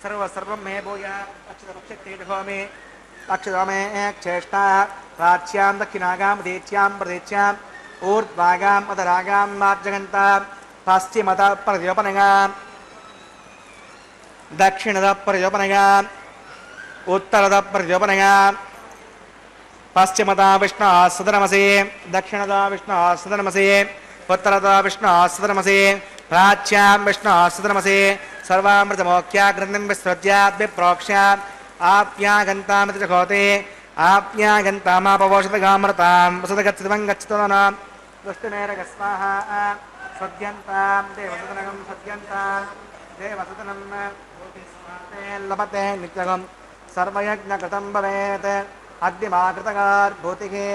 सर्वं में भूयाः अक्षरपक्षेत्तेजो में अक्षरा में चेष्टा प्राच्यां दक्षिणागां प्रदेच्यां प्रदेच्यां ऊर्ध्वागां अधरागां मार्जगन्तां पश्चिमतः प्रयोपनगां दक्षिणतः प्रयोपनगां उत्तरतः प्रयोपनगां पश्चिमतः विष्णुः सदनमसे दक्षिणतः विष्णुः सदनमसे उत्तरतः विष्णुः सदनमसे प्राच्यां विष्णुः सदनमसे सर्वामृतमोक्ष्याग्रन्थिं विसृज्य विप्रोक्ष्य आप्यागन्तामिति जघोते आप्यागन्तामापवोषधगामृतां वसुधगच्छितं गच्छितोनां दुष्टमेरगस्वाहा सद्यन्तां देवसदनं सद्यन्तां देवसदनं लभते नित्यगं सर्वयज्ञकृतं भवेत् अद्यमाकृतगार्भूतिके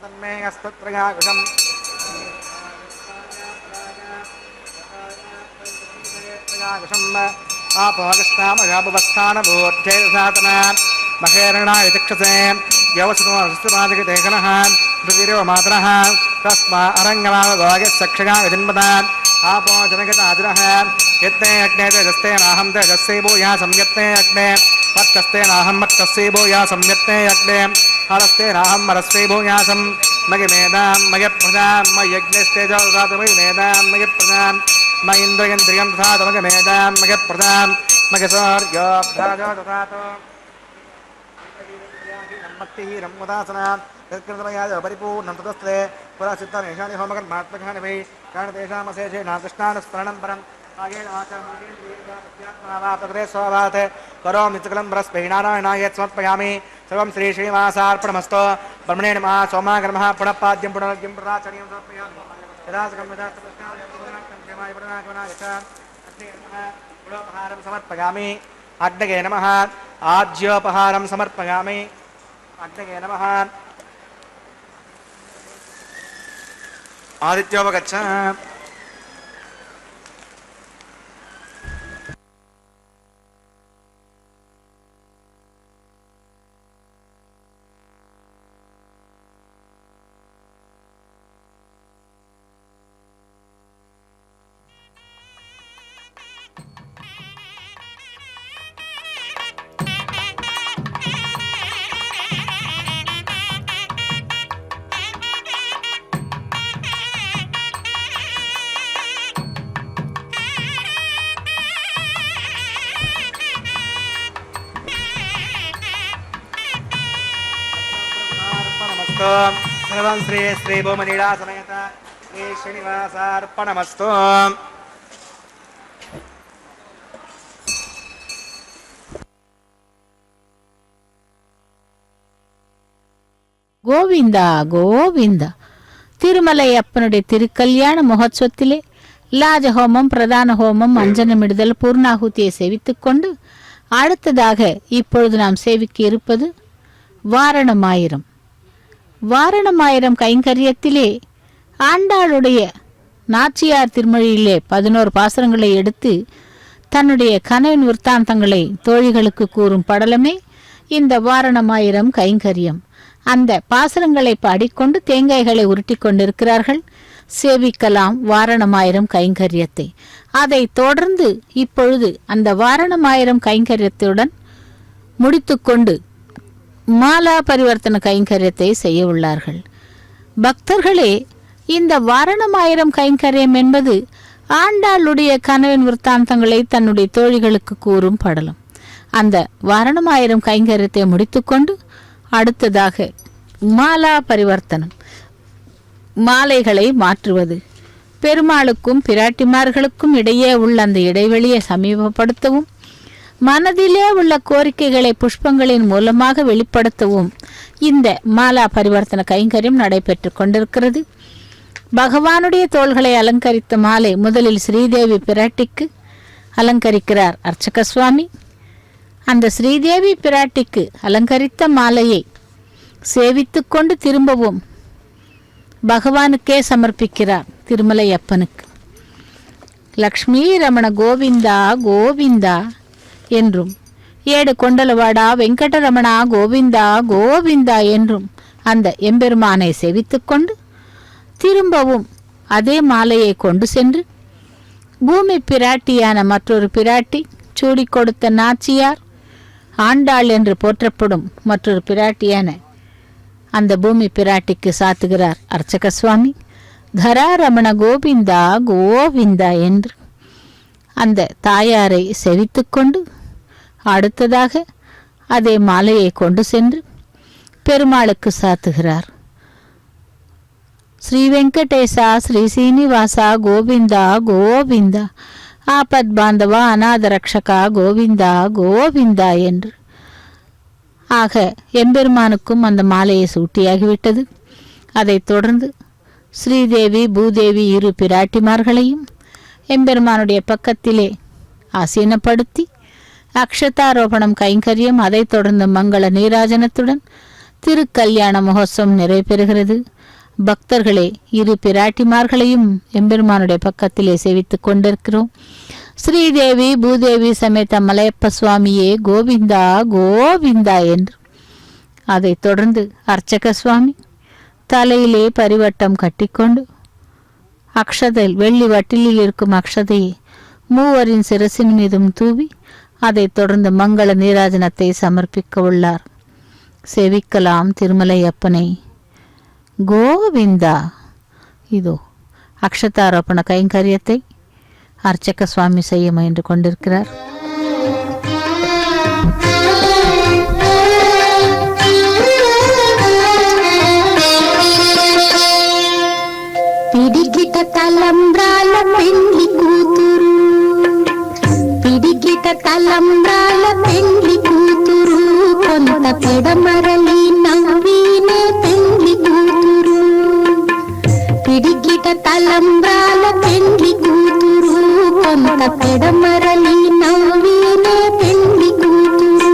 तन्मे अस्तत्रयाकुशम् आपोहकृष्णामयापवस्थानभूर्धेसातना महेरणाय चक्षसे व्यवसुतोऽस्तुपादिकतेघनः पृथिरो मातरः तस्मा अरङ्गमावगोगस्सक्षगाय जन्मता आपो जनगतादिनः यत्ते अग्ने तेजस्ते नाहं तेजस्से भूयः संयत्ते अग्ने मत्तस्ते नाहं मत्तस्से भूयः संयत्ते अग्ने हरस्ते नाहं हरस्ते भूयासं मगिमेदां मयप्रदां मयज्ञस्तेजो ददातु मगिमेदां मयप्रदां मयेन्द्रियन्द्रियं ददातु मगिमेदां मयप्रदां मयसौर्योऽभ्याजो ददातु मत्तिरमुदासना तत्कृतमयाज परिपूर्णं ततस्ते पुरासिद्धमेषाणि होमकर्मात्मकानि वै कारणतेषामशेषे नाकृष्णानुस्मरणं परम् आगेन आचार्येण स्वभावात् करोमि सकलं बृहस्पतिनारायणाय समर्पयामि सर्वं श्री श्रीनिवासार्पणमस्तु ब्रह्मणे नमः सोमागर्मः पुनः पाद्यं पुनर्ग्यं पुनराचर्यं समर्पयामि यदासकं यदापहारं समर्पयामि अग्नये नमः आज्योपहारं समर्पयामि अग्नये नमः आदित्योपगच्छ सर्वं श्री श्री भूमनीला समेत श्री श्रीनिवासार्पणमस्तु கோவிந்தா கோவிந்தா. திருமலையப்பனுடைய திருக்கல்யாண மகோத்சவத்திலே லாஜஹோமம், பிரதான ஹோமம், அஞ்சனமிடுதல், பூர்ணாகுதியை சேவித்துக் கொண்டு அடுத்ததாக இப்பொழுது நாம் சேவிக்க இருப்பது வாரணமாயிரம். வாரணமாயிரம் கைங்கரியத்திலே ஆண்டாளுடைய நாச்சியார் திருமொழியிலே 11 பாசுரங்களை எடுத்து தன்னுடைய கனவின் விற்த்தாந்தங்களை தோழிகளுக்கு கூறும் படலமே இந்த வாரணமாயிரம் கைங்கரியம். அந்த பாசுரங்களை பாடிக்கொண்டு தேங்காய்களை உருட்டி கொண்டிருக்கிறார்கள். சேவிக்கலாம் வாரணமாயிரம் கைங்கரியத்தை. அதை தொடர்ந்து இப்பொழுது அந்த வாரணமாயிரம் கைங்கரியத்துடன் முடித்துக்கொண்டு மாலா பரிவர்த்தன கைங்கரியத்தை செய்ய உள்ளார்கள். பக்தர்களே, இந்த வாரணமாயிரம் கைங்கரியம் என்பது ஆண்டாளுடைய கனவின் விற்த்தாந்தங்களை தன்னுடைய தோழிகளுக்கு கூறும் படலம். அந்த வாரணமாயிரம் கைங்கரியத்தை முடித்துக்கொண்டு அடுத்ததாக மாலா பரிவர்த்தனம், மாலைகளை மாற்றுவது, பெருமாளுக்கும் பிராட்டிமார்களுக்கும் இடையே உள்ள அந்த இடைவெளியை சமீபப்படுத்தவும், மனதிலே உள்ள கோரிக்கைகளை புஷ்பங்களின் மூலமாக வெளிப்படுத்தவும் இந்த மாலா பரிவர்த்தன கைங்கரியம் நடைபெற்று கொண்டிருக்கிறது. பகவானுடைய தோள்களை அலங்கரித்த மாலை முதலில் ஸ்ரீதேவி பிராட்டிக்கு அலங்கரிக்கிறார் அர்ச்சக சுவாமி. அந்த ஸ்ரீதேவி பிராட்டிக்கு அலங்கரித்த மாலையை சேவித்து கொண்டு திரும்பவும் பகவானுக்கே சமர்ப்பிக்கிறார் திருமலை அப்பனுக்கு. லக்ஷ்மி ரமண கோவிந்தா கோவிந்தா என்றும், ஏடு கொண்டலவாடா வெங்கடரமணா கோவிந்தா கோவிந்தா என்றும் அந்த எம்பெருமானை சேவித்து கொண்டு திரும்பவும் அதே மாலையை கொண்டு சென்று பூமி பிராட்டியான மற்றொரு பிராட்டி சூடி கொடுத்த நாச்சியார் ஆண்டாள் என்று போற்றப்படும் மற்றொரு பிராட்டியான அந்த பூமி பிராட்டிக்கு சாத்துகிறார் அர்ச்சக சுவாமி. தராரமண கோவிந்தா கோவிந்தா என்று அந்த தாயாரை செவித்து கொண்டு அடுத்ததாக அதே மாலையை கொண்டு சென்று பெருமாளுக்கு சாத்துகிறார். ஸ்ரீ வெங்கடேசா ஸ்ரீ சீனிவாசா கோவிந்தா கோவிந்தா ஆபத் பாந்தவா அநாத ரக்ஷகா கோவிந்தா கோவிந்தா என்று. ஆக எம்பெருமானுக்கும் அந்த மாலையை சூட்டியாகிவிட்டது. அதைத் தொடர்ந்து ஸ்ரீதேவி பூதேவி இரு பிராட்டிமார்களையும் எம்பெருமானுடைய பக்கத்திலே ஆசீனப்படுத்தி அக்ஷதாரோபணம் கைங்கரியம், அதைத் தொடர்ந்து மங்கள நீராஜனத்துடன் திருக்கல்யாண மகோத்சவம் நிறைவேறுகிறது. பக்தர்களே, இரு பிராட்டிமார்களையும் எம்பெருமானுடைய பக்கத்திலே சேவித்துக் கொண்டிருக்கிறோம். ஸ்ரீதேவி பூதேவி சமேத மலையப்ப சுவாமியே கோவிந்தா கோவிந்தா என்று. அதைத் தொடர்ந்து அர்ச்சக சுவாமி தலையிலே பரிவட்டம் கட்டிக்கொண்டு அக்ஷதை வெள்ளி வட்டிலில் இருக்கும் அக்ஷதையை மூவரின் சிரசின் மீதும் தூவி அதைத் தொடர்ந்து மங்கள நீராஜனத்தை சமர்ப்பிக்க உள்ளார். சேவிக்கலாம் திருமலை அப்பனை. கோவிந்தா. இதோ அக்ஷதாரோபண கைங்கரியத்தை அர்ச்சக சுவாமி செய்ய முயன்று கொண்டிருக்கிறார். పిడికిట తలంబ్రాల పెండ్లి కూతురు, పిడికిట తలంబ్రాల పెండ్లి కూతురు, కొంత పెడమరలి నవ్వినే పెండ్లి కూతురు. పిడికిట తలంబ్రాల పెండ్లి కూతురు, కొంత పెడమరలి నవ్వినే పెండ్లి కూతురు.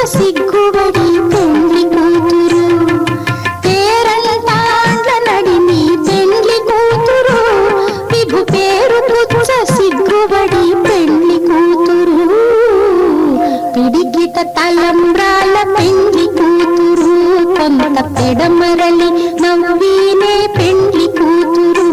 సిగ్గుబడి పెండ్లి కూతురు, పేరంటాండ్ల నడిమి పెండ్లి కూతురు, విభు పేరు పుచ్చ సిగ్గుబడి పెండ్లి కూతురు. పిడిగిట తలంబ్రాల పెండ్లి కూతురు, కొంత పెడమరలి నవ్వినే పెండ్లి కూతురు.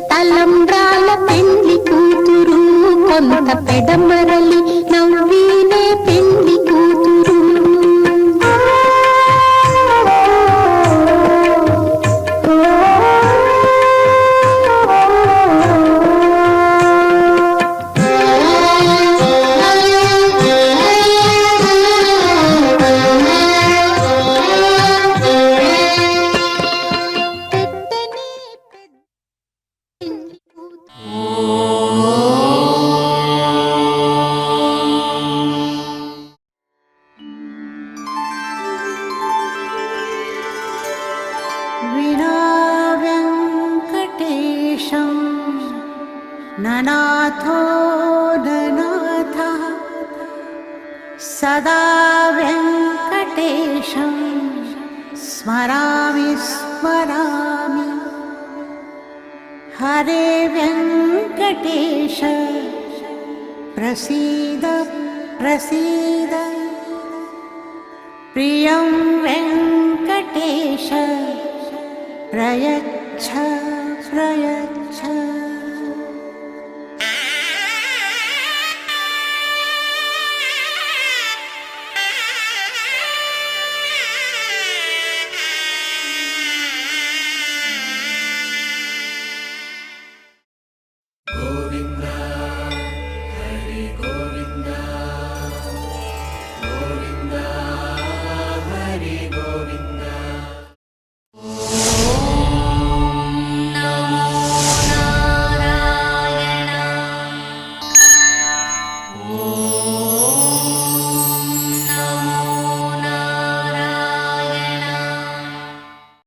తలంబ్రాల పెండ్లి కూతురు, కొంత పెడమరలి నవ్వినే పెండ్లి కూతురు. विना वेङ्कटेशं ननाथो ननाथः सदा वेङ्कटेशं स्मरामि स्मरामि हरे वेङ्कटेश प्रसीद प्रसीद प्रियं वेङ्कटेश प्रयच्छ प्रयच्छ